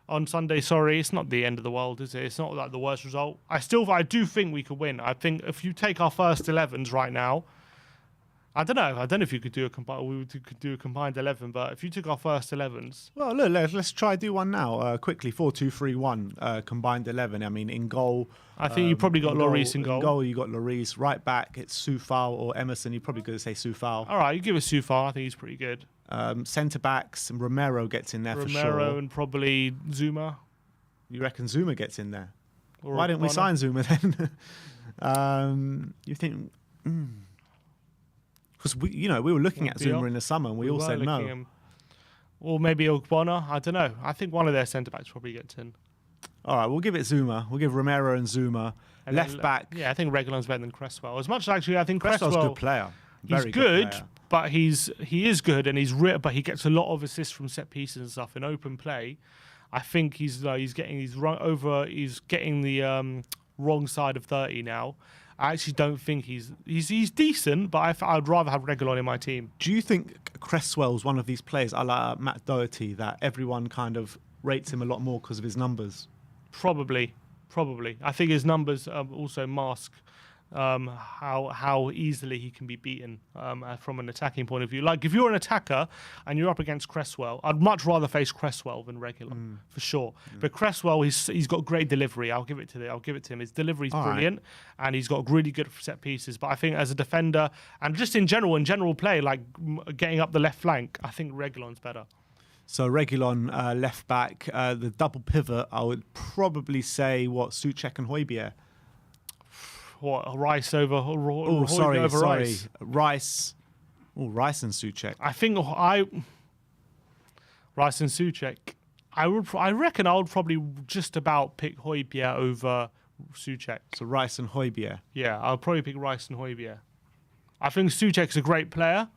on Sunday. Sorry, it's not the end of the world, is it? It's not like the worst result. I do think we could win. I think if you take our first 11s right now, I don't know if you could do a combined 11, but if you took our first 11s, Well, look, let's try do one now. Quickly, 4-2-3-1, combined 11. I mean, in goal, I think you probably got Lloris in In goal. goal, you got Lloris. Right back, it's Soufal or Emerson. You're probably going to say Soufal. All right, you give us Soufal. I think he's pretty good. Centre backs, Romero gets in there for sure. Romero and probably Zuma. You reckon Zuma gets in there? Or Why didn't we sign Zuma then? You think? Because we were looking at Zuma in the summer and we all said no. Or maybe Ogbonna. I don't know. I think one of their centre backs probably gets in. All right, we'll give it Zuma. We'll give Romero and Zuma. And left back. Yeah, I think Reguilon's better than Cresswell. As much as actually, I think Cresswell's Cresswell. a good player. He's Very good, player. but he is good and but he gets a lot of assists from set pieces and stuff in open play. I think he's getting the wrong side of 30 now. I actually don't think he's decent, but I'd rather have Reguilon in my team. Do you think Cresswell's one of these players, a la Matt Doherty, that everyone kind of rates him a lot more because of his numbers? Probably. I think his numbers also mask how easily he can be beaten from an attacking point of view. Like, if you're an attacker and you're up against Cresswell, I'd much rather face Cresswell than Reguilon, for sure. But Cresswell, he's got great delivery. I'll give it to him. His delivery's brilliant, and he's got really good set pieces. But I think as a defender, and just in general play, like getting up the left flank, I think Reguilon's better. So Reguilon, left back, the double pivot, I would probably say, Souček and Højbjerg. What, Rice over Sorry. Rice? Rice. Oh, Rice and Souček. I think Rice and Souček. I reckon I would probably just about pick Højbjerg over Souček. So Rice and Højbjerg. Yeah, I'll probably pick Rice and Højbjerg. I think Souček's a great player,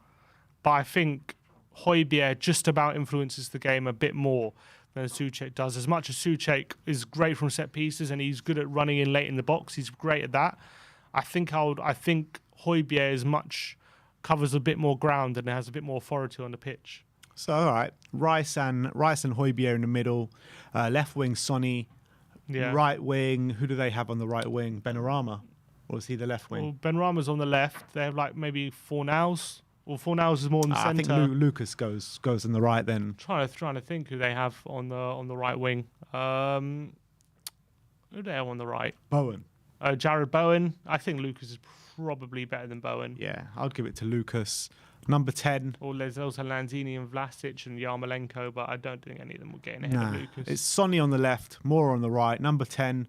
but I think Højbjerg just about influences the game a bit more than Souček does. As much as Souček is great from set pieces and he's good at running in late in the box, he's great at that. I think Højbjerg covers a bit more ground and has a bit more authority on the pitch. So all right, Rice and Højbjerg in the middle, left wing Sonny, right wing. Who do they have on the right wing? Benrahma, or is he the left wing? Well, Benrahma's on the left. They have like maybe Fornals. Well, Fornals is more in the centre. I think Lucas goes on the right then. Trying to think who they have on the right wing. Who do they have on the right? Bowen. Jared Bowen. I think Lucas is probably better than Bowen. Yeah, I'd give it to Lucas. Number 10. Or there's also Lanzini and Vlasic and Yarmolenko, but I don't think any of them will get in ahead of Lucas. It's Sonny on the left, Moore on the right. Number 10,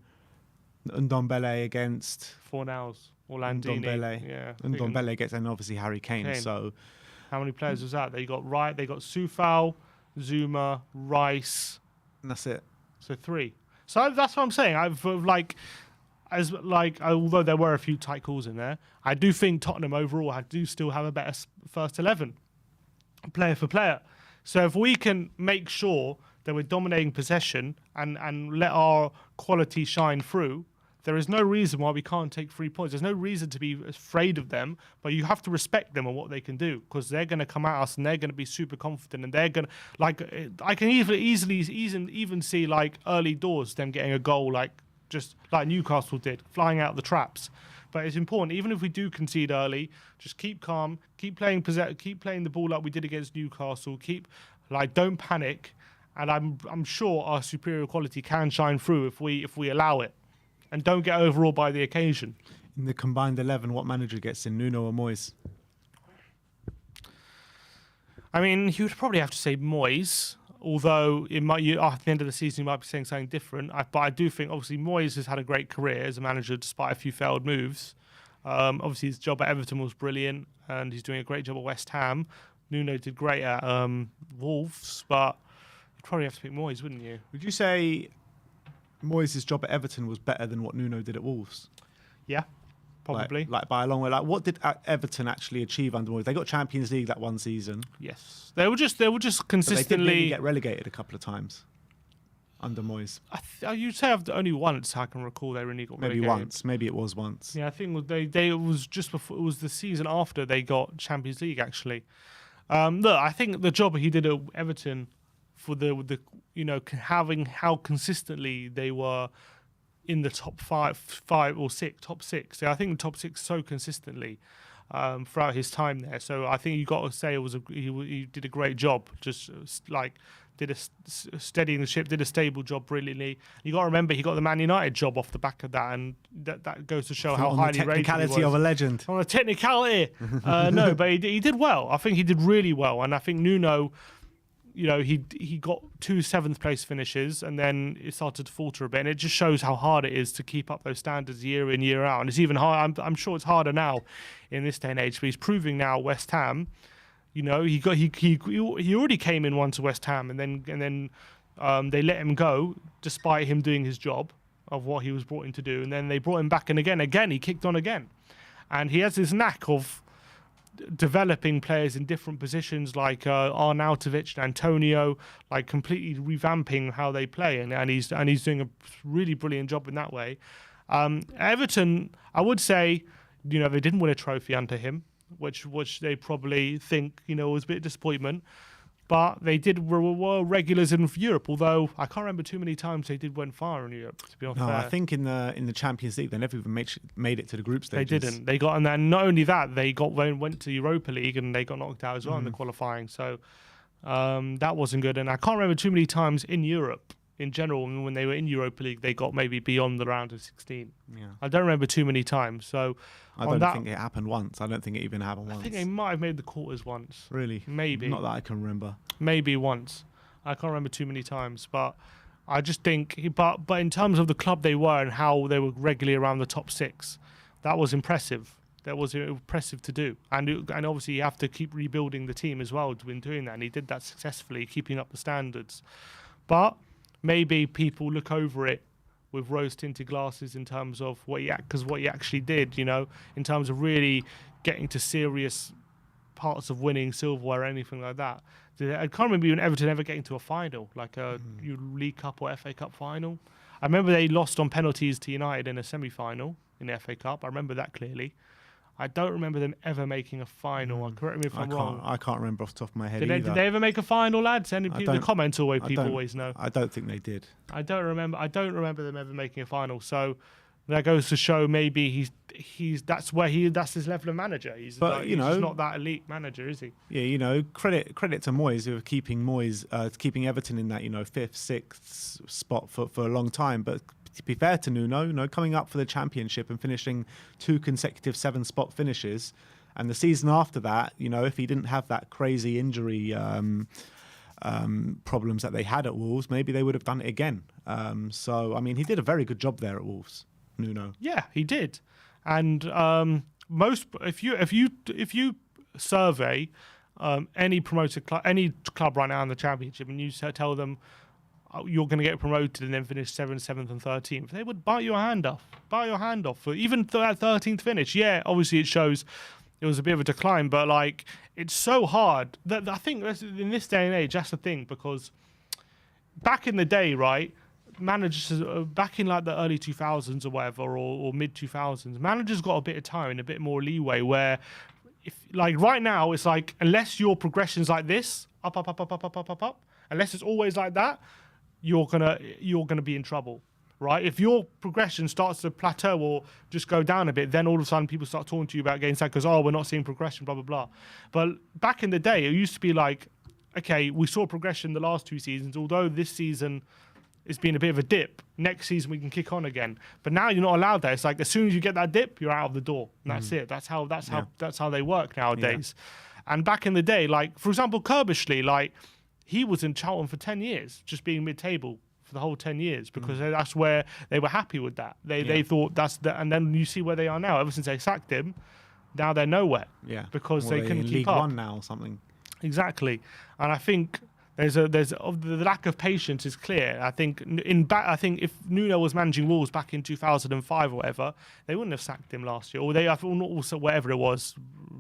Ndombele against Fornals or Landini. Ndombele. Yeah. Ndombele gets, and obviously Harry Kane. So how many players was that? They got Soufal, Zuma, Rice. And that's it. So 3. So that's what I'm saying. Although there were a few tight calls in there, I do think Tottenham overall do still have a better first 11, player for player. So if we can make sure that we're dominating possession and let our quality shine through, there is no reason why we can't take 3 points. There's no reason to be afraid of them, but you have to respect them and what they can do, because they're going to come at us and they're going to be super confident, and they're going to, I can even see like early doors them getting a goal just like Newcastle did, flying out the traps. But it's important, even if we do concede early, just keep calm, keep playing the ball like we did against Newcastle. Don't panic, and I'm sure our superior quality can shine through if we allow it, and don't get overawed by the occasion. In the combined 11, what manager gets in, Nuno or Moyes? I mean, you would probably have to say Moyes. Although at the end of the season, you might be saying something different. But I do think, obviously, Moyes has had a great career as a manager despite a few failed moves. Obviously, his job at Everton was brilliant, and he's doing a great job at West Ham. Nuno did great at Wolves, but you'd probably have to pick Moyes, wouldn't you? Would you say Moyes' job at Everton was better than what Nuno did at Wolves? Yeah, probably. Like by a long way. Like, what did Everton actually achieve under Moyes? They got Champions League that one season. Yes, they were just consistently. But they did get relegated a couple of times under Moyes. You'd say only once I can recall they really got relegated. Maybe once. Maybe it was once. Yeah, I think it was just before. It was the season after they got Champions League. Actually, look, I think the job he did at Everton for the having how consistently they were in the top top six. So I think the top six so consistently throughout his time there. So I think you got to say he did a great job. Just did steadying the ship, did a stable job brilliantly. You got to remember he got the Man United job off the back of that, and that goes to show how highly rated he was. Technicality of a legend. On a technicality, no, but he did well. I think he did really well, and I think Nuno, he got 2 7th place finishes, and then it started to falter a bit, and it just shows how hard it is to keep up those standards year in, year out. And it's even hard. I'm sure it's harder now in this day and age, but he's proving now West Ham. He already came in once to West Ham, and then they let him go despite him doing his job of what he was brought in to do, and then they brought him back, and again he kicked on again, and he has this knack of developing players in different positions like Arnautovic and Antonio, like completely revamping how they play, and he's doing a really brilliant job in that way. Everton, I would say, they didn't win a trophy under him, which they probably think was a bit of disappointment, but they were regulars in Europe. Although I can't remember too many times they went far in Europe. To be honest, I think in the Champions League they never even made it to the group stages. They didn't. They got, and then not only that, they went to Europa League and they got knocked out as well in the qualifying. So that wasn't good. And I can't remember too many times in Europe in general when they were in Europa League they got maybe beyond the round of 16. Yeah, I don't remember too many times. So I don't think it happened once. I don't think it even happened once. I think they might have made the quarters once. Really? Maybe. Not that I can remember. Maybe once. I can't remember too many times. But I just think, but in terms of the club they were and how they were regularly around the top 6, that was impressive. That was impressive to do. And obviously you have to keep rebuilding the team as well in doing that. And he did that successfully, keeping up the standards. But maybe people look over it with rose-tinted glasses in terms of what he actually did, in terms of really getting to serious parts of winning silverware or anything like that. I can't remember even Everton ever getting to a final, like a League Cup or FA Cup final. I remember they lost on penalties to United in a semi-final in the FA Cup. I remember that clearly. I don't remember them ever making a final. Correct me if I'm wrong. I can't remember off the top of my head either. Did they ever make a final, lads? Any people in the comments people always know. I don't think they did. I don't remember them ever making a final. So that goes to show maybe that's his level of manager. He's just not that elite manager, is he? Yeah, credit to Moyes who are keeping Everton in that 5th, 6th spot for a long time, but to be fair to Nuno, coming up for the Championship and finishing 2 consecutive 7-spot finishes, and the season after that, if he didn't have that crazy injury problems that they had at Wolves, maybe they would have done it again. So I mean, he did a very good job there at Wolves, Nuno. Yeah, he did. And if you survey any promoted club, any club right now in the Championship, and you tell them you're going to get promoted and then finish 7th and 13th, they would bite your hand off. For even that 13th finish. Yeah, obviously it shows it was a bit of a decline, but it's so hard that I think in this day and age, that's the thing, because back in the day, right, managers back in the early 2000s or whatever, or mid 2000s, managers got a bit of time and a bit more leeway, where if right now it's unless your progression's like this, up, unless it's always like that, you're gonna be in trouble, right? If your progression starts to plateau or just go down a bit, then all of a sudden people start talking to you about getting sacked because we're not seeing progression, blah blah blah. But back in the day, it used to be okay, we saw progression the last 2 seasons, although this season it's been a bit of a dip. Next season we can kick on again. But now you're not allowed that. It's as soon as you get that dip, you're out of the door. And that's it. That's how they work nowadays. Yeah. And back in the day, for example, Kerbishley, he was in Charlton for 10 years, just being mid-table for the whole 10 years, because that's where they were happy with that. They thought that's the, and then you see where they are now. Ever since they sacked him, now they're nowhere. Yeah, because they couldn't keep League up. One now or something. Exactly, and I think the lack of patience is clear. I think if Nuno was managing Wolves back in 2005 or whatever, they wouldn't have sacked him last year, or they also whatever it was,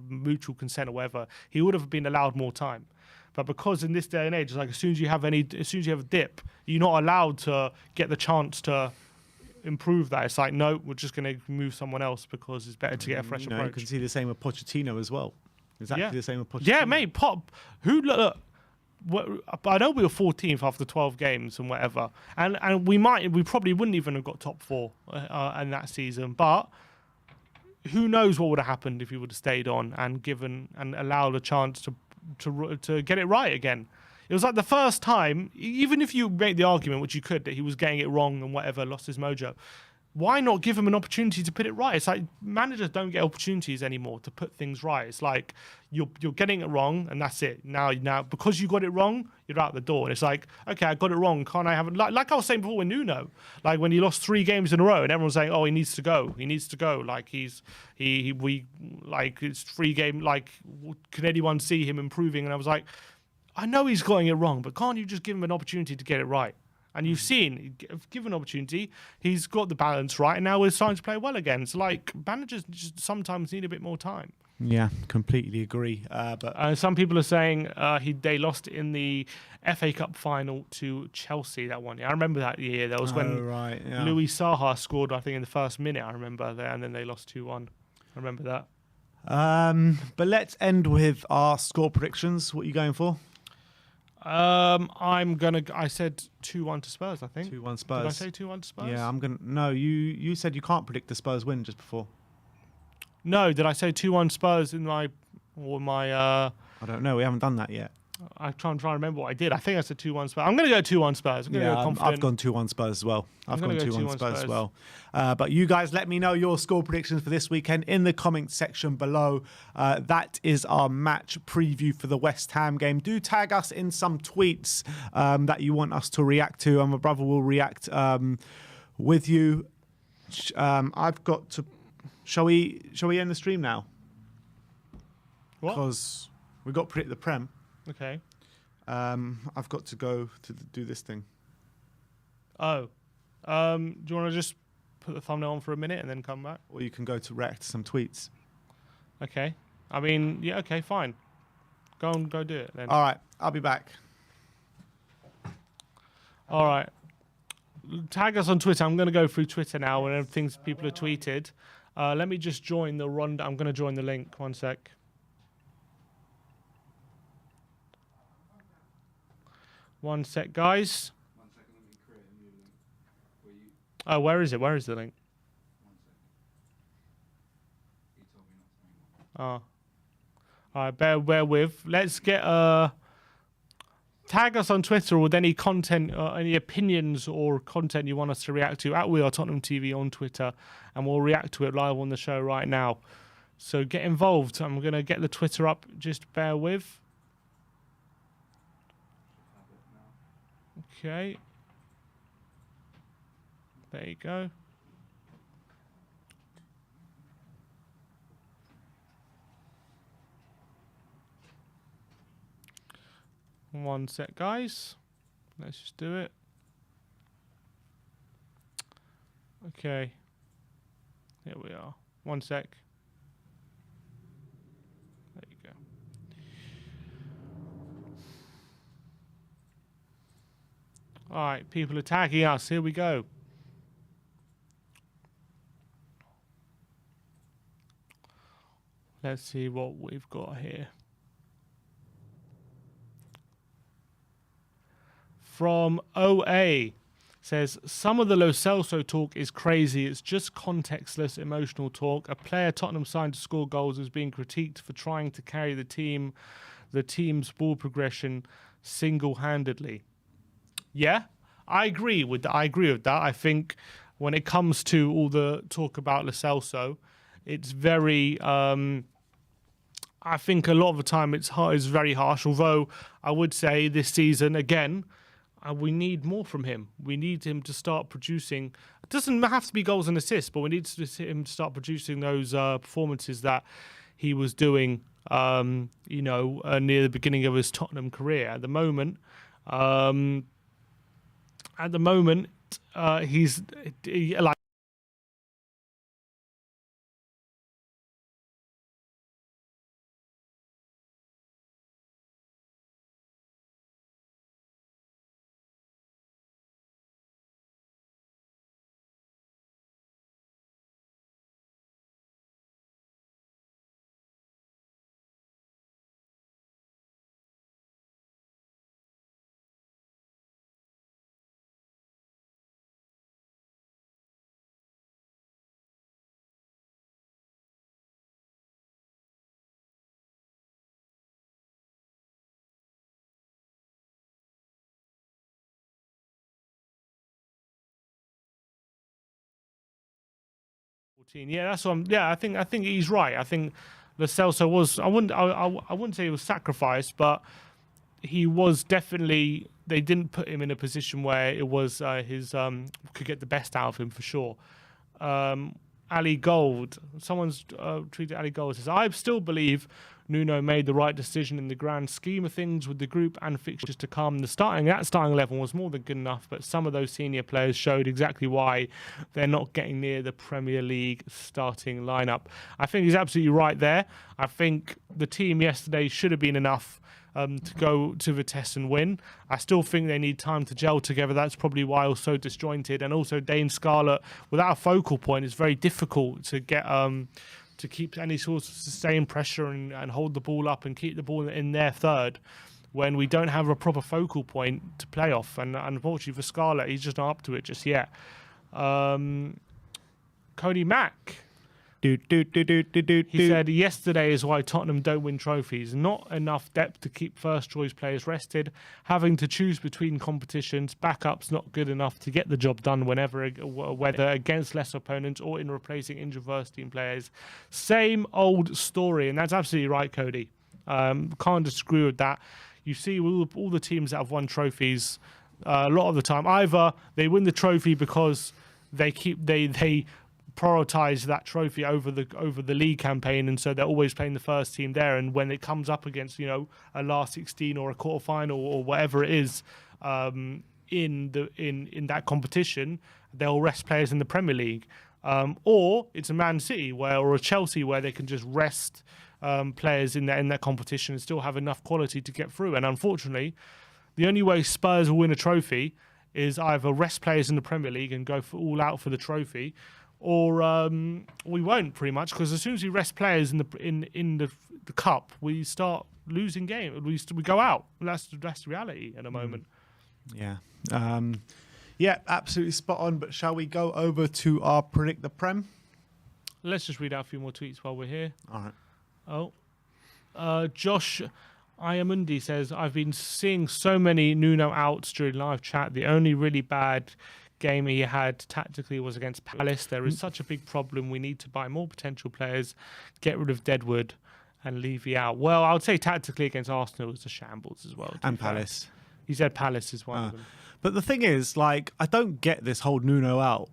mutual consent or whatever. He would have been allowed more time. But because in this day and age, as soon as you have a dip, you're not allowed to get the chance to improve that. It's no, we're just going to move someone else because it's better to get a fresh approach. You can see the same with Pochettino as well. Exactly the same with Pochettino. Yeah, mate. Look, I know we were 14th after 12 games and whatever, and we probably wouldn't even have got top 4 in that season. But who knows what would have happened if he would have stayed on and given and allowed a chance to get it right again. It was like the first time, even if you make the argument, which you could, that he was getting it wrong and whatever, lost his mojo. Why not give him an opportunity to put it right? It's like managers don't get opportunities anymore to put things right. It's like you're getting it wrong and that's it. Now because you got it wrong, you're out the door. And it's like, okay, I got it wrong. Can't I have it? Like I was saying before with Nuno, like when he lost 3 games in a row and everyone's saying, oh, he needs to go. He needs to go. Like it's 3 game. Like can anyone see him improving? And I was like, I know he's getting it wrong, but can't you just give him an opportunity to get it right? And you've seen, given opportunity, he's got the balance right, and now we're starting to play well again. It's like managers just sometimes need a bit more time. Yeah, completely agree. But some people are saying they lost in the FA Cup final to Chelsea that one year. I remember that year. That was when Louis Saha scored, I think, in the first minute. I remember there, and then they lost 2-1. I remember that. But let's end with our score predictions. What are you going for? I said 2-1 to Spurs, I think. 2-1 Spurs. Did I say 2-1 to Spurs? Yeah, No, you said you can't predict the Spurs win just before. No, did I say 2-1 Spurs in my I don't know. We haven't done that yet. I'm trying to remember what I did. I think I said 2-1 Spurs. I'm going to go 2-1 Spurs. I'm going to go confident. I've gone 2-1 Spurs as well. I've gone 2-1 Spurs as well. But you guys let me know your score predictions for this weekend in the comment section below. That is our match preview for the West Ham game. Do tag us in some tweets that you want us to react to, and my brother will react with you. I've got to... Shall we end the stream now? What? Because we've got to predict the Prem. Okay. I've got to go to do this thing. Oh. Do you want to just put the thumbnail on for a minute and then come back? Or you can go to react to some tweets. Okay. I mean, yeah, okay, fine. Go do it then. All right. I'll be back. All right. Tag us on Twitter. I'm going to go through Twitter now and things people have tweeted. Let me just join the run. I'm going to join the link. One sec. One sec, guys. 1 second, let me create a new link. Oh, where is it? Where is the link? 1 second. He told me not to make one. Oh. All right, bear with. Let's get tag us on Twitter with any content, any opinions or content you want us to react to at WeAreTottenhamTV on Twitter, and we'll react to it live on the show right now. So get involved. I'm going to get the Twitter up. Just bear with. Okay. There you go. One sec, guys. Let's just do it. Okay. Here we are. One sec. There you go. All right, people are tagging us. Here we go. Let's see what we've got here. From OA says, some of the Lo Celso talk is crazy. It's just contextless, emotional talk. A player Tottenham signed to score goals is being critiqued for trying to carry the team's ball progression single-handedly. Yeah, I agree with that. I think when it comes to all the talk about Lo Celso, it's very... I think a lot of the time it's very harsh. Although I would say this season, again, we need more from him. We need him to start producing. It doesn't have to be goals and assists, but we need him to start producing those performances that he was doing, near the beginning of his Tottenham career. At the moment, he's like. 14. Yeah, that's what I'm. Yeah, I think he's right. I think Lo Celso was. I wouldn't say he was sacrificed, but he was definitely. They didn't put him in a position where it was his could get the best out of him for sure. Ali Gold, someone's tweeted Ali Gold says, I still believe Nuno made the right decision in the grand scheme of things with the group and fixtures to come. That starting 11 was more than good enough, but some of those senior players showed exactly why they're not getting near the Premier League starting lineup. I think he's absolutely right there. I think the team yesterday should have been enough to go to Vitesse and win. I still think they need time to gel together. That's probably why I was so disjointed. And also Dane Scarlett, without a focal point, it's very difficult to get to keep any sort of sustained pressure and hold the ball up and keep the ball in their third when we don't have a proper focal point to play off. And unfortunately for Scarlett, he's just not up to it just yet. Cody Mack. He said yesterday is why Tottenham don't win trophies. Not enough depth to keep first choice players rested. Having to choose between competitions. Backups not good enough to get the job done whether against less opponents or in replacing injured first team players. Same old story, and that's absolutely right, Cody. Can't disagree with that. You see all the teams that have won trophies a lot of the time. Either they win the trophy because they prioritize that trophy over the league campaign, and so they're always playing the first team there, and when it comes up against a last 16 or a quarter final or whatever it is in that competition, they'll rest players in the Premier League, or it's a Man City or a Chelsea where they can just rest players in that competition and still have enough quality to get through. And unfortunately, the only way Spurs will win a trophy is either rest players in the Premier League and go all out for the trophy, or we won't, pretty much, because as soon as we rest players in the cup, we start losing game. We go out. That's the reality at the moment. Yeah, absolutely spot on. But shall we go over to our Predict the Prem? Let's just read out a few more tweets while we're here. All right. Josh Ayamundi says, I've been seeing so many Nuno outs during live chat. The only really bad game he had tactically was against Palace. There is such a big problem. We need to buy more potential players, get rid of Deadwood and Levy out. Well, I would say tactically against Arsenal was a shambles as well. And Palace. He said Palace is one of them. But the thing is, I don't get this whole Nuno out.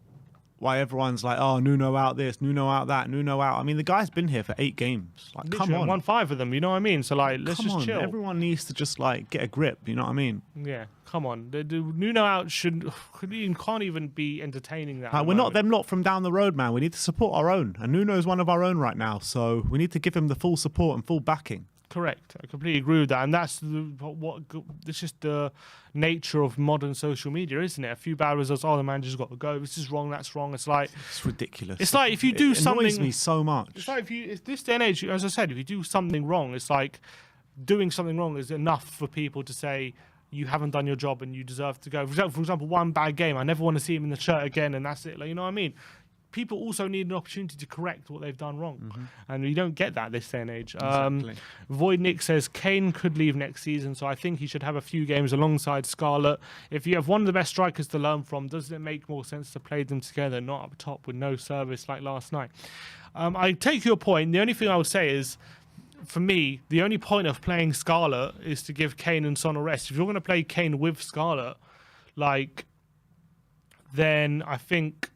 Why everyone's like, oh, Nuno out this, Nuno out that, Nuno out. I mean, the guy's been here for 8 games. Come on. Won 5 of them, you know what I mean? So, let's just chill. Everyone needs to just, get a grip, you know what I mean? Yeah, come on. The Nuno out can't even be entertaining that. We're not them lot from down the road, man. We need to support our own. And Nuno's one of our own right now. So we need to give him the full support and full backing. Correct. I completely agree with that. And that's it's just the nature of modern social media, isn't it? A few bad results, the manager's got to go. This is wrong, that's wrong. It's ridiculous. It's like if you do something... It annoys me so much. It's like if this day and age, as I said, if you do something wrong, it's like doing something wrong is enough for people to say you haven't done your job and you deserve to go. For example, one bad game, I never want to see him in the shirt again, and that's it. You know what I mean? People also need an opportunity to correct what they've done wrong. And you don't get that this day and age. Exactly. Void Nick says Kane could leave next season, so I think he should have a few games alongside Scarlett. If you have one of the best strikers to learn from, doesn't it make more sense to play them together, not up top with no service like last night? I take your point. The only thing I would say is, for me, the only point of playing Scarlett is to give Kane and Son a rest. If you're going to play Kane with Scarlett, then I think...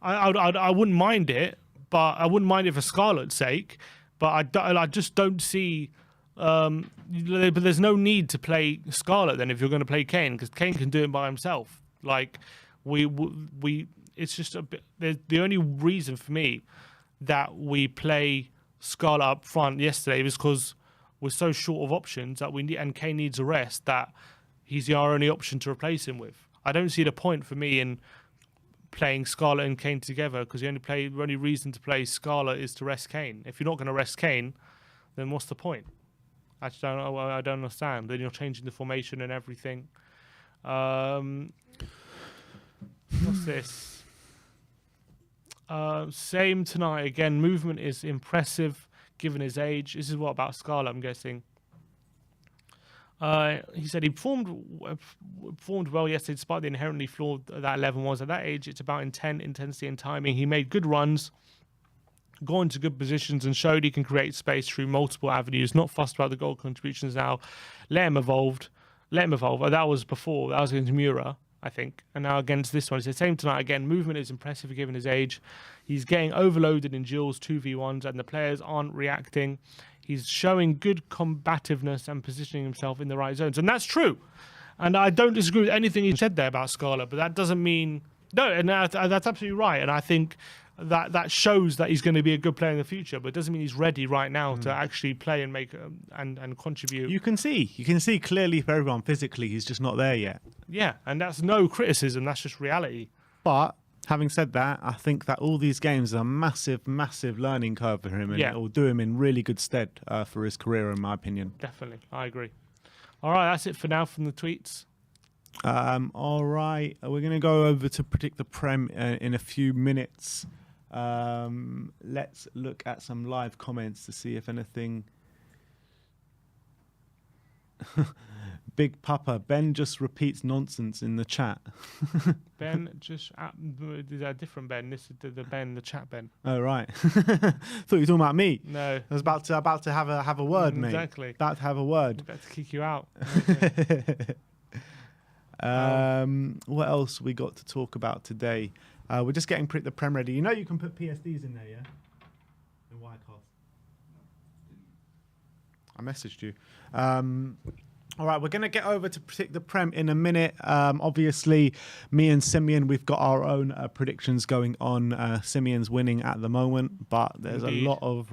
I wouldn't mind it, but I wouldn't mind it for Scarlett's sake. But I just don't see. But there's no need to play Scarlett then if you're going to play Kane, because Kane can do it by himself. It's just a bit. The only reason for me that we play Scarlett up front yesterday was because we're so short of options that and Kane needs a rest, that he's our only option to replace him with. I don't see the point for me in playing Scarlett and Kane together, because the only reason to play Scarlett is to rest Kane. If you're not going to rest Kane, then what's the point? I don't understand. Then you're changing the formation and everything. What's this? Same tonight again. Movement is impressive given his age. This is what about Scarlett, I'm guessing. He said he performed well yesterday despite the inherently flawed that 11 was. At that age, it's about intent, intensity and timing. He made good runs got into good positions and showed he can create space through multiple avenues, not fussed about the goal contributions now. Let him evolve. That was before. That was against Mura, I think. And now against this one. It's the same tonight. Again, movement is impressive given his age. He's getting overloaded in duels, 2v1s, and the players aren't reacting. He's showing good combativeness and positioning himself in the right zones. And that's true. And I don't disagree with anything he said there about Scarlett, but that doesn't mean... No, and that's absolutely right. And I think that shows that he's going to be a good player in the future, but it doesn't mean he's ready right now to actually play and make and contribute. You can see clearly for everyone physically he's just not there yet. Yeah, and that's no criticism. That's just reality. But having said that, I think that all these games are a massive, massive learning curve for him, and it will do him in really good stead for his career, in my opinion. Definitely, I agree. All right, that's it for now from the tweets. All right, we're going to go over to predict the Prem in a few minutes. Let's look at some live comments to see if anything... Big Papa, Ben just repeats nonsense in the chat. Ben just... Is that a different Ben? This is the Ben, the chat Ben. Oh, right. Thought you were talking about me. No. I was about to have a word, mate. Exactly. About to have a word. About to kick you out. What else we got to talk about today? We're just getting the Prem ready. You know you can put PSDs in there, yeah? In Wirecast. I messaged you. All right, we're going to get over to predict the Prem in a minute. Obviously, me and Simeon, we've got our own predictions going on. Simeon's winning at the moment, but there's a lot of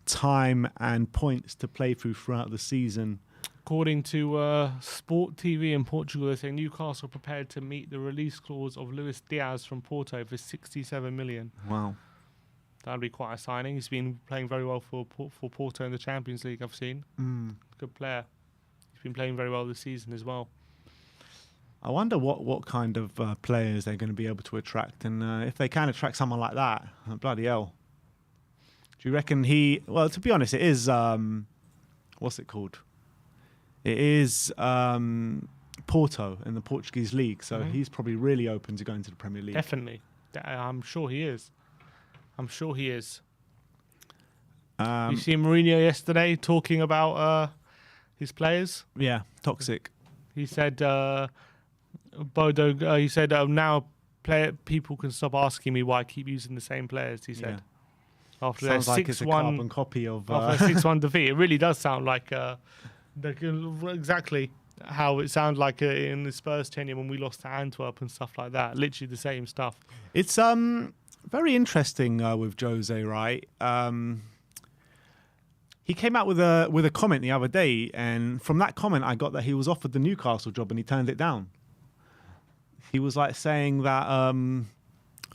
time and points to play throughout the season. According to Sport TV in Portugal, they say Newcastle prepared to meet the release clause of Luis Diaz from Porto for 67 million. Wow. That'd be quite a signing. He's been playing very well for Porto in the Champions League, I've seen. Good player. He's been playing very well this season as well. I wonder what kind of players they're going to be able to attract. And if they can attract someone like that, bloody hell. Do you reckon well, to be honest, it is, what's it called? It is Porto in the Portuguese league, so he's probably really open to going to the Premier League. Definitely. I'm sure he is. You see Mourinho yesterday talking about his players? Yeah, toxic. He said, Bodo, he said, now people can stop asking me why I keep using the same players, he said. Yeah. After Sounds their like it's a carbon copy of... After a 6-1 defeat. It really does sound like... exactly how it sounded like in the Spurs tenure when we lost to Antwerp and stuff like that. Literally the same stuff. It's very interesting with Jose, right? He came out with a comment the other day, and from that comment I got that he was offered the Newcastle job and he turned it down. He was like saying that, I'm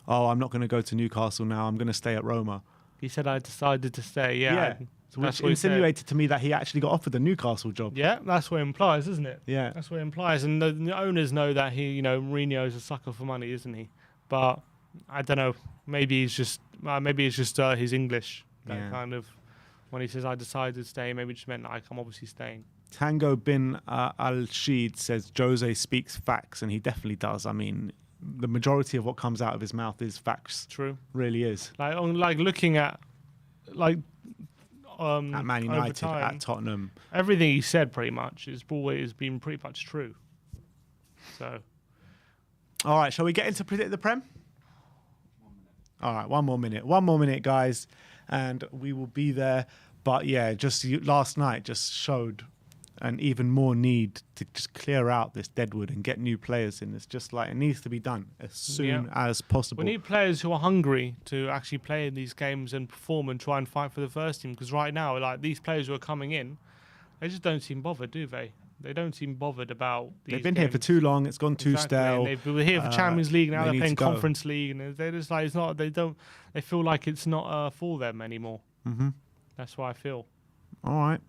not going to go to Newcastle now, I'm going to stay at Roma. He said, I decided to stay, Yeah. Which insinuated to me that he actually got offered the Newcastle job. Yeah, that's what it implies, isn't it? Yeah. That's what it implies. And the owners know that Mourinho is a sucker for money, isn't he? But I don't know. Maybe it's just his English. That kind of, when he says, I decided to stay, maybe it just meant like I'm obviously staying. Tango bin Al-Sheed says Jose speaks facts, and he definitely does. I mean, the majority of what comes out of his mouth is facts. True. Really is. Like looking at, like, at Man United, time, at Tottenham. Everything he said pretty much has always been pretty much true. So. All right, shall we get into predict the Prem? All right, one more minute, guys, and we will be there. But yeah, just last night just showed an even more need to just clear out this deadwood and get new players in. It's just like it needs to be done as soon as possible. We need players who are hungry to actually play in these games and perform and try and fight for the first team. Because right now, like these players who are coming in, they just don't seem bothered, do they? They don't seem bothered about these They've been games. here for too long. It's gone too stale. They've been here for Champions League, now they're playing Conference League, and they're just like they feel like it's not for them anymore. Mm-hmm. That's what I feel. All right.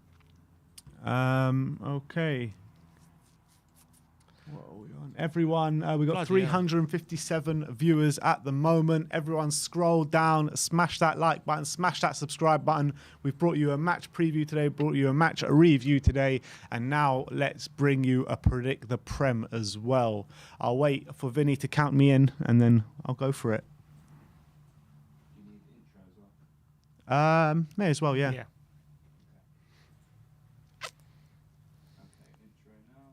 Okay. What are we on? Everyone, we've got 357 viewers at the moment. Everyone scroll down, smash that like button, smash that subscribe button. We've brought you a match preview today, brought you a match review today, and now let's bring you a predict the Prem as well. I'll wait for Vinny to count me in, and then I'll go for it. You need the intro as well. May as well, yeah. Yeah. Okay, intro now.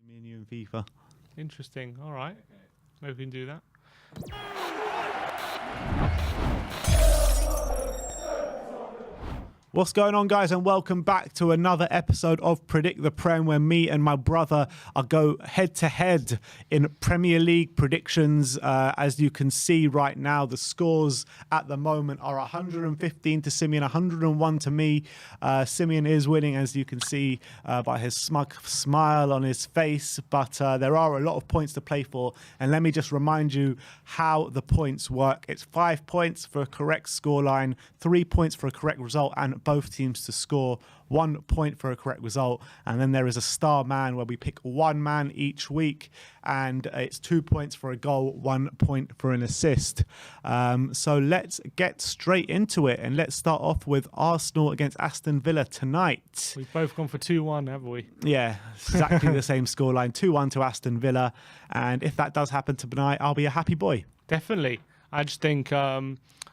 Me and you in FIFA. Interesting. All right. Maybe we can do that. What's going on, guys, and welcome back to another episode of Predict the Prem, where me and my brother go head-to-head in Premier League predictions. As you can see right now, the scores at the moment are 115 to Simeon, 101 to me. Simeon is winning, as you can see by his smug smile on his face, but there are a lot of points to play for. And let me just remind you how the points work. It's 5 points for a correct scoreline, 3 points for a correct result, and both teams to score 1 point for a correct result. And then there is a star man where we pick one man each week, and it's 2 points for a goal, 1 point for an assist. So let's get straight into it, and let's start off with Arsenal against Aston Villa tonight. We've both gone for 2-1, haven't we? Yeah, exactly the same scoreline, 2-1 to Aston Villa. And if that does happen tonight, I'll be a happy boy. Definitely. I just think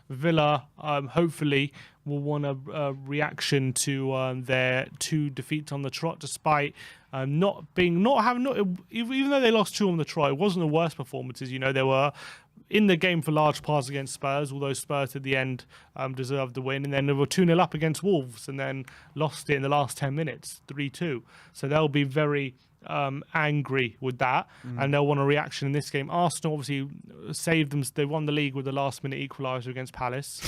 Villa hopefully will want a reaction to their 2 defeats on the trot, despite even though they lost 2 on the trot, it wasn't the worst performances. You know, they were in the game for large parts against Spurs, although Spurs at the end deserved the win. And then they were 2-0 up against Wolves and then lost it in the last 10 minutes, 3-2. So they'll be very angry with that, and they'll want a reaction in this game. Arsenal obviously saved them. They won the league with the last minute equaliser against Palace,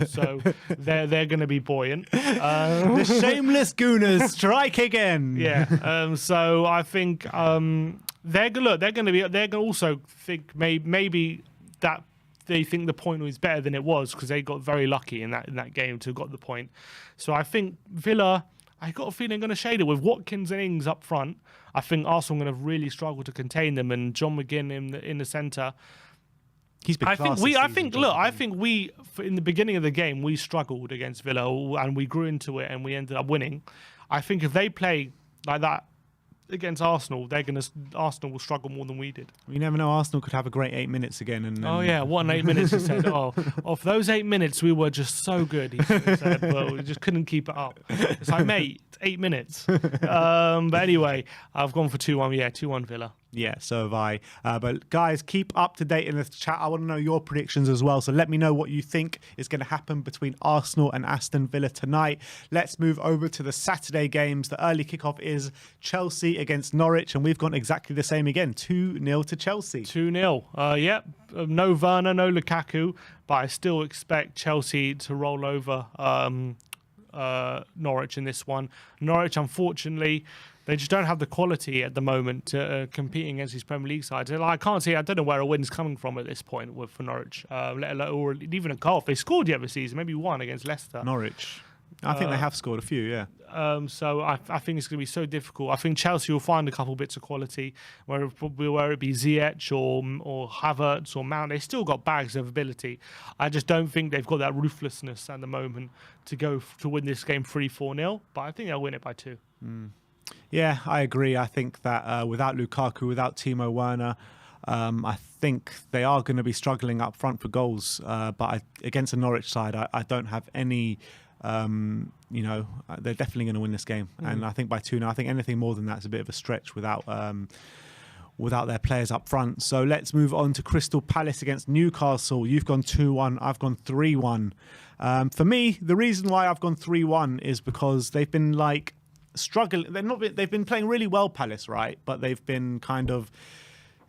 so they're going to be buoyant. The shameless Gooners strike again. Yeah. So I think they're going to also think maybe that they think the point was better than it was, because they got very lucky in that game to have got the point. So I think Villa, I got a feeling, going to shade it with Watkins and Ings up front. I think Arsenal are going to really struggle to contain them, and John McGinn in the centre. He's been I think we in the beginning of the game we struggled against Villa, and we grew into it, and we ended up winning. I think if they play like that against Arsenal, Arsenal will struggle more than we did. You never know, Arsenal could have a great 8 minutes again. And Oh yeah, what an 8 minutes he said. Oh, of those 8 minutes we were just so good, he said, but we just couldn't keep it up. It's like, mate, 8 minutes. But anyway, I've gone for 2-1. Yeah, 2-1 Villa. Yeah, so have I. But guys, keep up to date in the chat. I want to know your predictions as well. So let me know what you think is going to happen between Arsenal and Aston Villa tonight. Let's move over to the Saturday games. The early kickoff is Chelsea against Norwich, and we've gone exactly the same again. 2-0 to Chelsea. 2-0. Yep. No Werner, no Lukaku, but I still expect Chelsea to roll over Norwich in this one. Norwich, unfortunately, they just don't have the quality at the moment to competing against these Premier League sides. I don't know where a win's coming from at this point for Norwich, let alone, or even a goal. They scored yet this season, maybe one against Leicester. Norwich. I think they have scored a few, yeah. So I think it's going to be so difficult. I think Chelsea will find a couple bits of quality, whether it be Ziyech or Havertz or Mount. They still got bags of ability. I just don't think they've got that ruthlessness at the moment to win this game 3-4-0. But I think they'll win it by 2. Yeah, I agree. I think that without Lukaku, without Timo Werner, I think they are going to be struggling up front for goals. But against a Norwich side, I don't have any... they're definitely going to win this game, and I think by 2 now. I think anything more than that is a bit of a stretch without their players up front. So let's move on to Crystal Palace against Newcastle. You've gone 2-1. I've gone 3-1. For me, the reason why I've gone 3-1 is because they've been struggling. They've been playing really well, Palace, right? But they've been kind of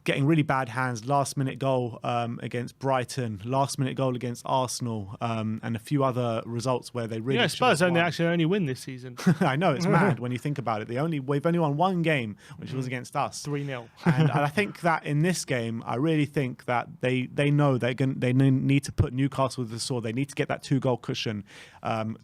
getting really bad hands. Last minute goal against Brighton, last minute goal against Arsenal, and a few other results where they really... Yeah, Spurs only win this season. I know, it's mad when you think about it. We've only won one game, which was against us. 3-0. And I think that in this game, I really think that they know they need to put Newcastle to the sword. They need to get that 2-goal cushion,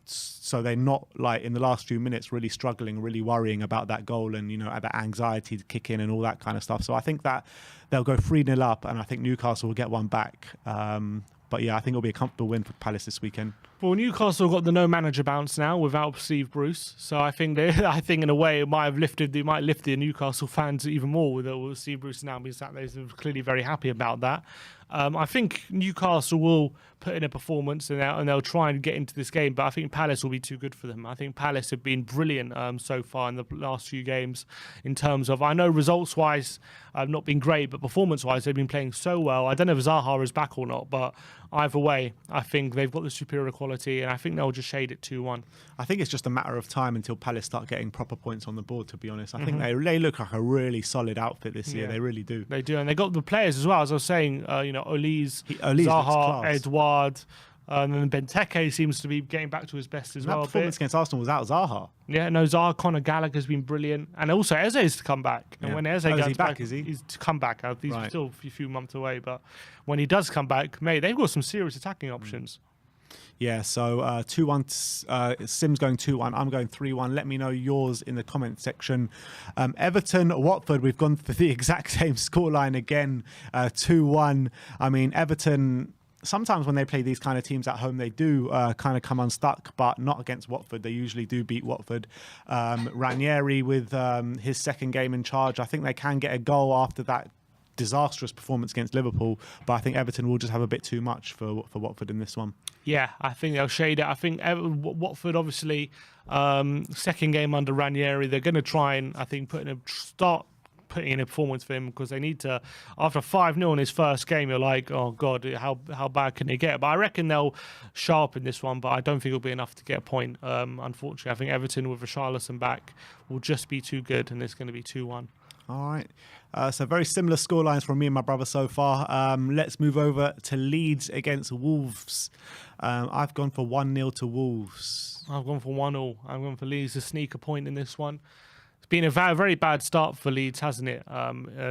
so they're not in the last few minutes really struggling, really worrying about that goal, and that anxiety to kick in and all that kind of stuff. So I think that they'll go 3-0 up, and I think Newcastle will get one back. But yeah, I think it'll be a comfortable win for Palace this weekend. Well, Newcastle got the no manager bounce now without Steve Bruce, so I think I think in a way it might lift the Newcastle fans even more with Steve Bruce now, because they're clearly very happy about that. I think Newcastle will put in a performance and they'll try and get into this game, but I think Palace will be too good for them. I think Palace have been brilliant so far in the last few games in terms of, I know results-wise not been great, but performance-wise they've been playing so well. I don't know if Zaha is back or not, but either way, I think they've got the superior quality, and I think they'll just shade it 2-1. I think it's just a matter of time until Palace start getting proper points on the board, to be honest. I think they look like a really solid outfit this year. They really do. They do, and they got the players as well. As I was saying, Olise, Olise Zaha, Edouard, and then Benteke seems to be getting back to his best as well. That performance against Arsenal was out Zaha. Yeah, no, Zaha, Conor Gallagher's been brilliant, and also Eze's to come back. And when Eze gets back, is he? He's to come back. He's Right. still a few months away, but when he does come back, mate, they've got some serious attacking options. Yeah, so 2-1. Sim's going 2-1. I'm going 3-1. Let me know yours in the comment section. Everton, Watford, we've gone for the exact same scoreline again, 2-1. I mean, Everton, sometimes when they play these kind of teams at home, they do kind of come unstuck, but not against Watford. They usually do beat Watford. Ranieri with his second game in charge, I think they can get a goal after that disastrous performance against Liverpool, but I think Everton will just have a bit too much for Watford in this one. Yeah, I think they'll shade it. I think Watford, obviously, second game under Ranieri, they're going to try and, I think, start putting in a performance for him, because they need to. After 5-0 in his first game, you're like, oh God, how bad can they get? But I reckon they'll sharpen this one, but I don't think it'll be enough to get a point. Unfortunately, I think Everton with Richarlison back will just be too good, and it's going to be 2-1. All right. So very similar scorelines from me and my brother so far. Let's move over to Leeds against Wolves. I've gone for 1-0 to Wolves. I've gone for 1-0. I'm going for Leeds to sneak a point in this one. It's been a very bad start for Leeds, hasn't it,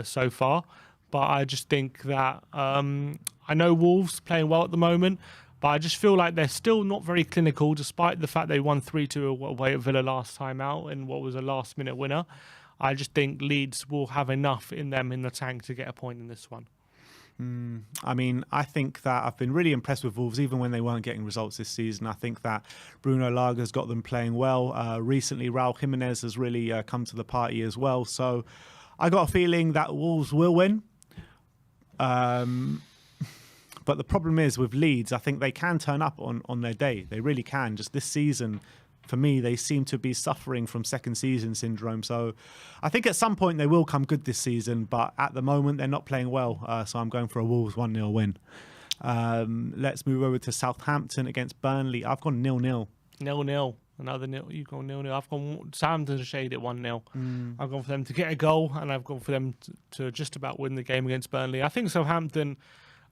so far? But I just think that I know Wolves playing well at the moment, but I just feel like they're still not very clinical, despite the fact they won 3-2 away at Villa last time out in what was a last-minute winner. I just think Leeds will have enough in them in the tank to get a point in this one. I mean, I think that I've been really impressed with Wolves, even when they weren't getting results this season. I think that Bruno Laga's got them playing well. Recently, Raul Jimenez has really come to the party as well. So I got a feeling that Wolves will win. But the problem is with Leeds, I think they can turn up on their day. They really can. Just this season, for me, they seem to be suffering from second season syndrome. So I think at some point they will come good this season, but at the moment they're not playing well. So I'm going for a Wolves 1-0 win. Let's move over to Southampton against Burnley. I've gone 0-0. 0-0. Another 0. You've gone 0-0. I've gone Southampton to shade at 1-0. I've gone for them to get a goal, and I've gone for them to just about win the game against Burnley. I think Southampton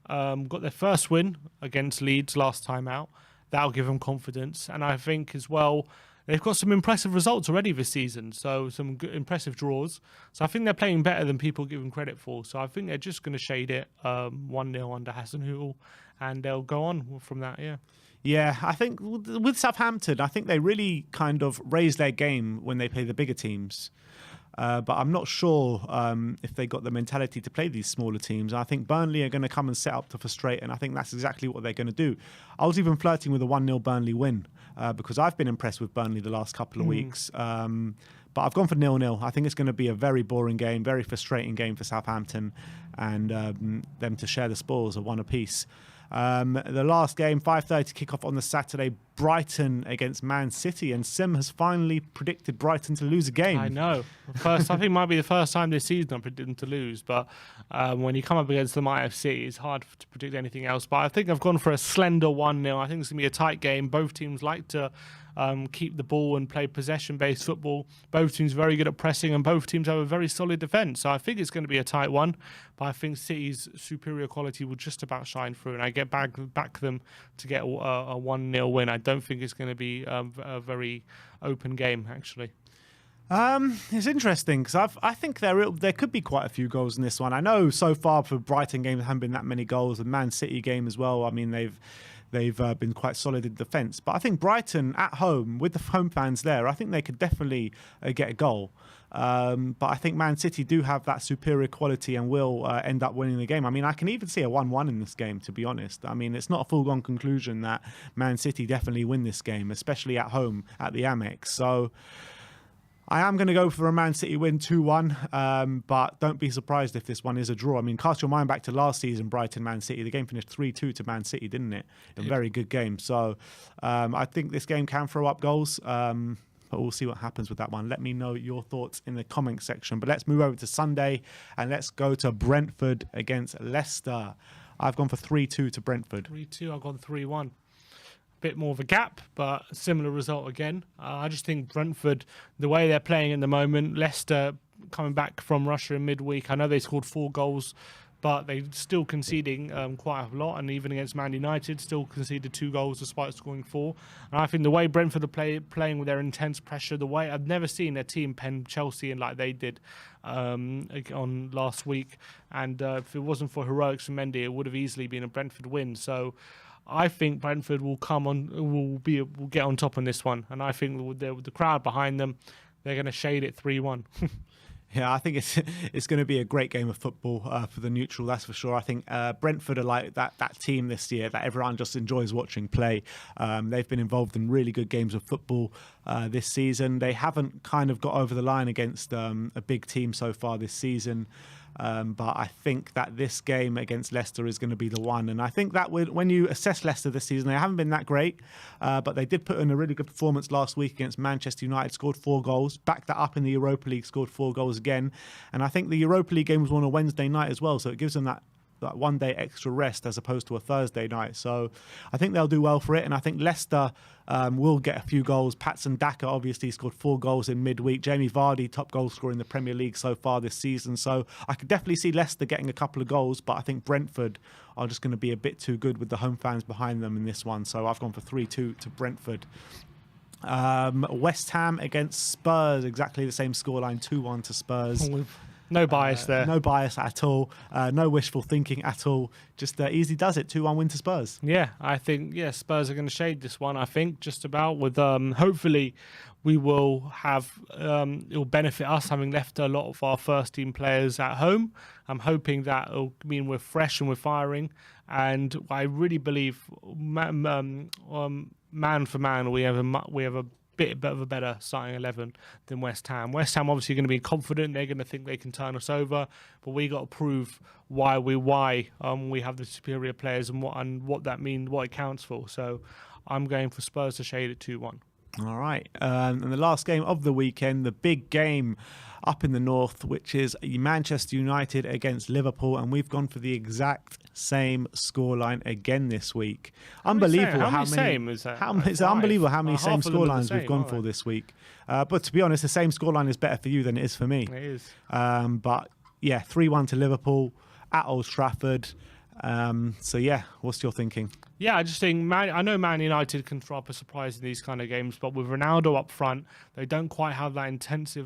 got their first win against Leeds last time out. That'll give them confidence. And I think as well, they've got some impressive results already this season. So some good, impressive draws. So I think they're playing better than people give them credit for. So I think they're just going to shade it 1-0 under Hasenhüttl, and they'll go on from that, yeah. Yeah, I think with Southampton, I think they really kind of raise their game when they play the bigger teams. But I'm not sure if they got the mentality to play these smaller teams. I think Burnley are going to come and set up to frustrate, and I think that's exactly what they're going to do. I was even flirting with a 1-0 Burnley win because I've been impressed with Burnley the last couple of weeks. But I've gone for 0-0. I think it's going to be a very boring game, very frustrating game for Southampton, and them to share the spoils of one apiece. The last game, 5:30 kickoff on the Saturday, Brighton against Man City, and Sim has finally predicted Brighton to lose a game. I know. I think it might be the first time this season I predicted them to lose, but when you come up against them IFC, it's hard to predict anything else. But I think I've gone for a slender 1-0. I think it's going to be a tight game. Both teams like to keep the ball and play possession-based football. Both teams very good at pressing, and both teams have a very solid defence. So I think it's going to be a tight one, but I think City's superior quality will just about shine through, and I get back them to get a 1-0 win. I don't think it's going to be a very open game, actually. It's interesting because I think there could be quite a few goals in this one. I know so far for Brighton games there haven't been that many goals. The Man City game as well. I mean they've been quite solid in defence. But I think Brighton at home, with the home fans there, I think they could definitely get a goal. But I think Man City do have that superior quality and will end up winning the game. I mean, I can even see a 1-1 in this game, to be honest. I mean, it's not a foregone conclusion that Man City definitely win this game, especially at home at the Amex. So I am going to go for a Man City win 2-1, but don't be surprised if this one is a draw. I mean, cast your mind back to last season, Brighton-Man City. The game finished 3-2 to Man City, didn't it? A very good game. So I think this game can throw up goals, but we'll see what happens with that one. Let me know your thoughts in the comment section. But let's move over to Sunday, and let's go to Brentford against Leicester. I've gone for 3-2 to Brentford. 3-2, I've gone 3-1. Bit more of a gap, but similar result again. I just think Brentford, the way they're playing at the moment, Leicester coming back from Russia in midweek. I know they scored 4 goals, but they're still conceding quite a lot, and even against Man United, still conceded 2 goals despite scoring 4. And I think the way Brentford are playing with their intense pressure, the way I've never seen their team pen Chelsea in like they did on last week. And if it wasn't for heroics from Mendy, it would have easily been a Brentford win. So I think Brentford will get on top on this one, and I think with the crowd behind them, they're going to shade it 3-1. Yeah, I think it's going to be a great game of football for the neutral, that's for sure. I think Brentford are like that team this year that everyone just enjoys watching play. They've been involved in really good games of football this season. They haven't kind of got over the line against a big team so far this season. But I think that this game against Leicester is going to be the one. And I think that when you assess Leicester this season, they haven't been that great, but they did put in a really good performance last week against Manchester United, scored 4 goals, backed that up in the Europa League, scored 4 goals again. And I think the Europa League game was on a Wednesday night as well, so it gives them that 1 day extra rest as opposed to a Thursday night. So I think they'll do well for it. And I think Leicester will get a few goals. Patson Daka obviously scored 4 goals in midweek. Jamie Vardy, top goal scorer in the Premier League so far this season. So I could definitely see Leicester getting a couple of goals, but I think Brentford are just going to be a bit too good with the home fans behind them in this one. So I've gone for 3-2 to Brentford. West Ham against Spurs, exactly the same scoreline, 2-1 to Spurs. No bias there. No bias at all. No wishful thinking at all. Just easy does it. 2-1 win to Spurs. Yeah, I think Spurs are going to shade this one. I think just about with hopefully we will have it will benefit us having left a lot of our first team players at home. I'm hoping that will mean we're fresh and we're firing. And I really believe man for man we have a bit of a better starting 11 than West Ham. West Ham obviously going to be confident. They're going to think they can turn us over, but we got to prove why we have the superior players and what that means, what it counts for. So I'm going for Spurs to shade at 2-1. All right. And the last game of the weekend, the big game up in the north, which is Manchester United against Liverpool. And we've gone for the exact same scoreline again this week. Unbelievable how many same scorelines we've gone for this week. But to be honest, the same scoreline is better for you than it is for me. It is. But yeah, 3-1 to Liverpool at Old Trafford. So yeah, what's your thinking? Yeah, I just think I know Man United can throw up a surprise in these kind of games, but with Ronaldo up front, they don't quite have that intense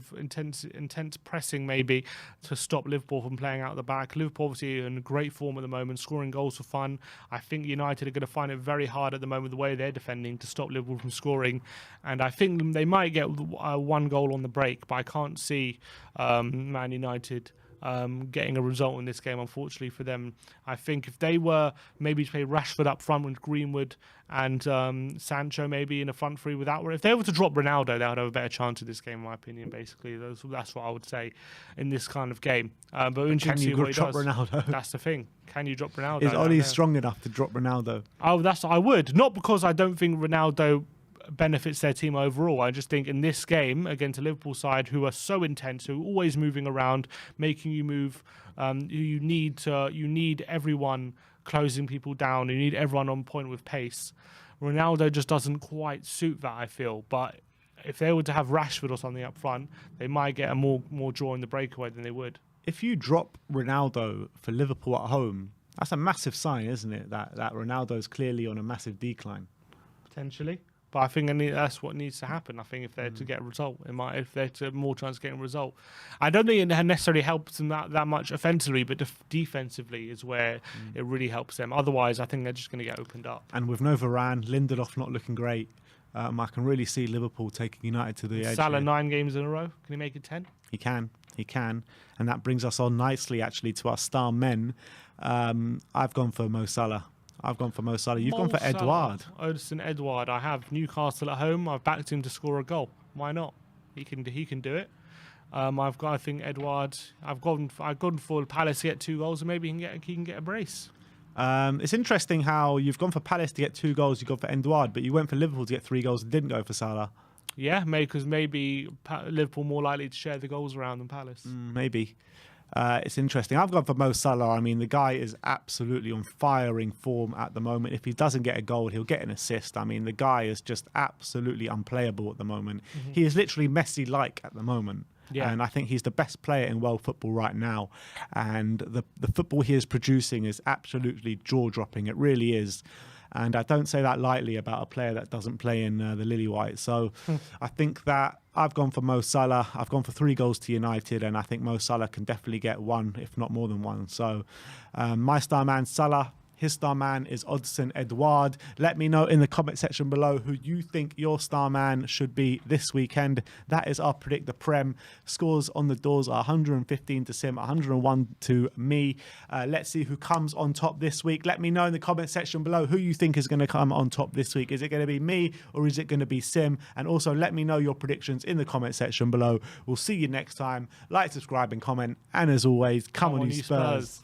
pressing maybe to stop Liverpool from playing out the back. Liverpool obviously in great form at the moment, scoring goals for fun. I think United are going to find it very hard at the moment the way they're defending to stop Liverpool from scoring, and I think they might get 1 goal on the break, but I can't see Man United getting a result in this game, unfortunately for them. I think if they were maybe to play Rashford up front with Greenwood and Sancho maybe in a front three without, if they were to drop Ronaldo, they would have a better chance of this game, in my opinion. Basically, that's what I would say in this kind of game. But can you drop Ronaldo? That's the thing. Can you drop Ronaldo? Is Oli strong enough to drop Ronaldo? Oh, I would. Not because I don't think Ronaldo benefits their team overall. I just think in this game against a Liverpool side who are so intense, who are always moving around, making you move, you need everyone closing people down. You need everyone on point with pace. Ronaldo just doesn't quite suit that, I feel. But if they were to have Rashford or something up front, they might get a more draw in the breakaway than they would. If you drop Ronaldo for Liverpool at home, that's a massive sign, isn't it? That Ronaldo's clearly on a massive decline. Potentially. But I think that's what needs to happen. I think if they're to get a result, if they're to more chance of getting a result. I don't think it necessarily helps them that much offensively, but defensively is where it really helps them. Otherwise, I think they're just going to get opened up. And with no Varane, Lindelof not looking great, I can really see Liverpool taking United to the edge. Salah here. 9 games in a row. Can he make it 10? He can. And that brings us on nicely, actually, to our star men. I've gone for Mo Salah. You've gone for Edouard. Odison Edouard. I have Newcastle at home. I've backed him to score a goal. Why not? He can do it. I think Edouard. I've gone for Palace to get 2 goals, and maybe he can get a brace. It's interesting how you've gone for Palace to get 2 goals, you've gone for Edouard, but you went for Liverpool to get 3 goals and didn't go for Salah. Yeah, because maybe Liverpool more likely to share the goals around than Palace. Maybe. It's interesting. I've gone for Mo Salah. I mean, the guy is absolutely on firing form at the moment. If he doesn't get a goal, he'll get an assist. I mean, the guy is just absolutely unplayable at the moment. He is literally Messi-like at the moment. Yeah. And I think he's the best player in world football right now. And the football he is producing is absolutely jaw-dropping. It really is. And I don't say that lightly about a player that doesn't play in the Lily White. So I think that I've gone for Mo Salah. I've gone for 3 goals to United, and I think Mo Salah can definitely get 1, if not more than 1. So my star man, Salah. His star man is Odson Edouard. Let me know in the comment section below who you think your star man should be this weekend. That is our Predict the Prem. Scores on the doors are 115 to Sim, 101 to me. Let's see who comes on top this week. Let me know in the comment section below who you think is going to come on top this week. Is it going to be me or is it going to be Sim? And also let me know your predictions in the comment section below. We'll see you next time. Like, subscribe and comment. And as always, come on you Spurs.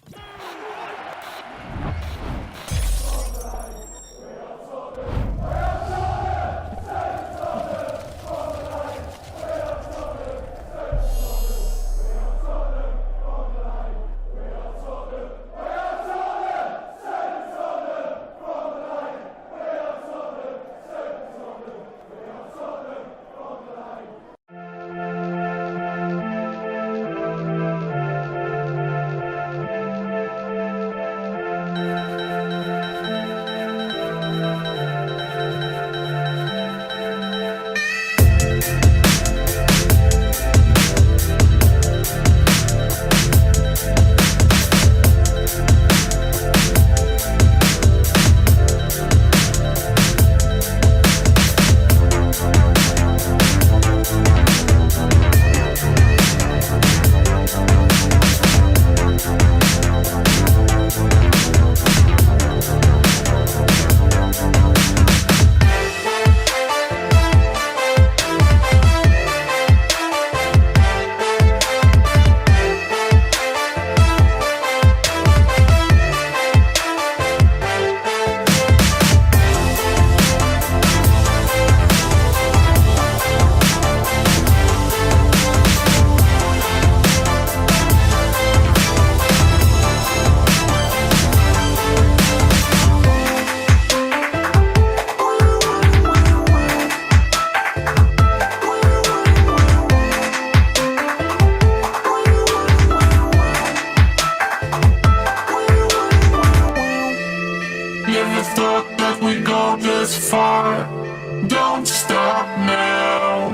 Don't stop now.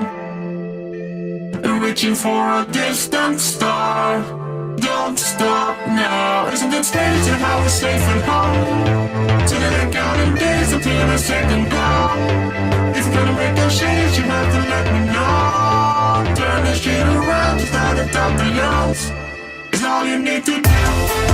Reaching for a distant star. Don't stop now. Isn't it strange how we're safe and home? So that I'm counting days until the second goal. If you're gonna make those changes, you have to let me know. Turn this shit around, just out of doubt the else. It's all you need to do.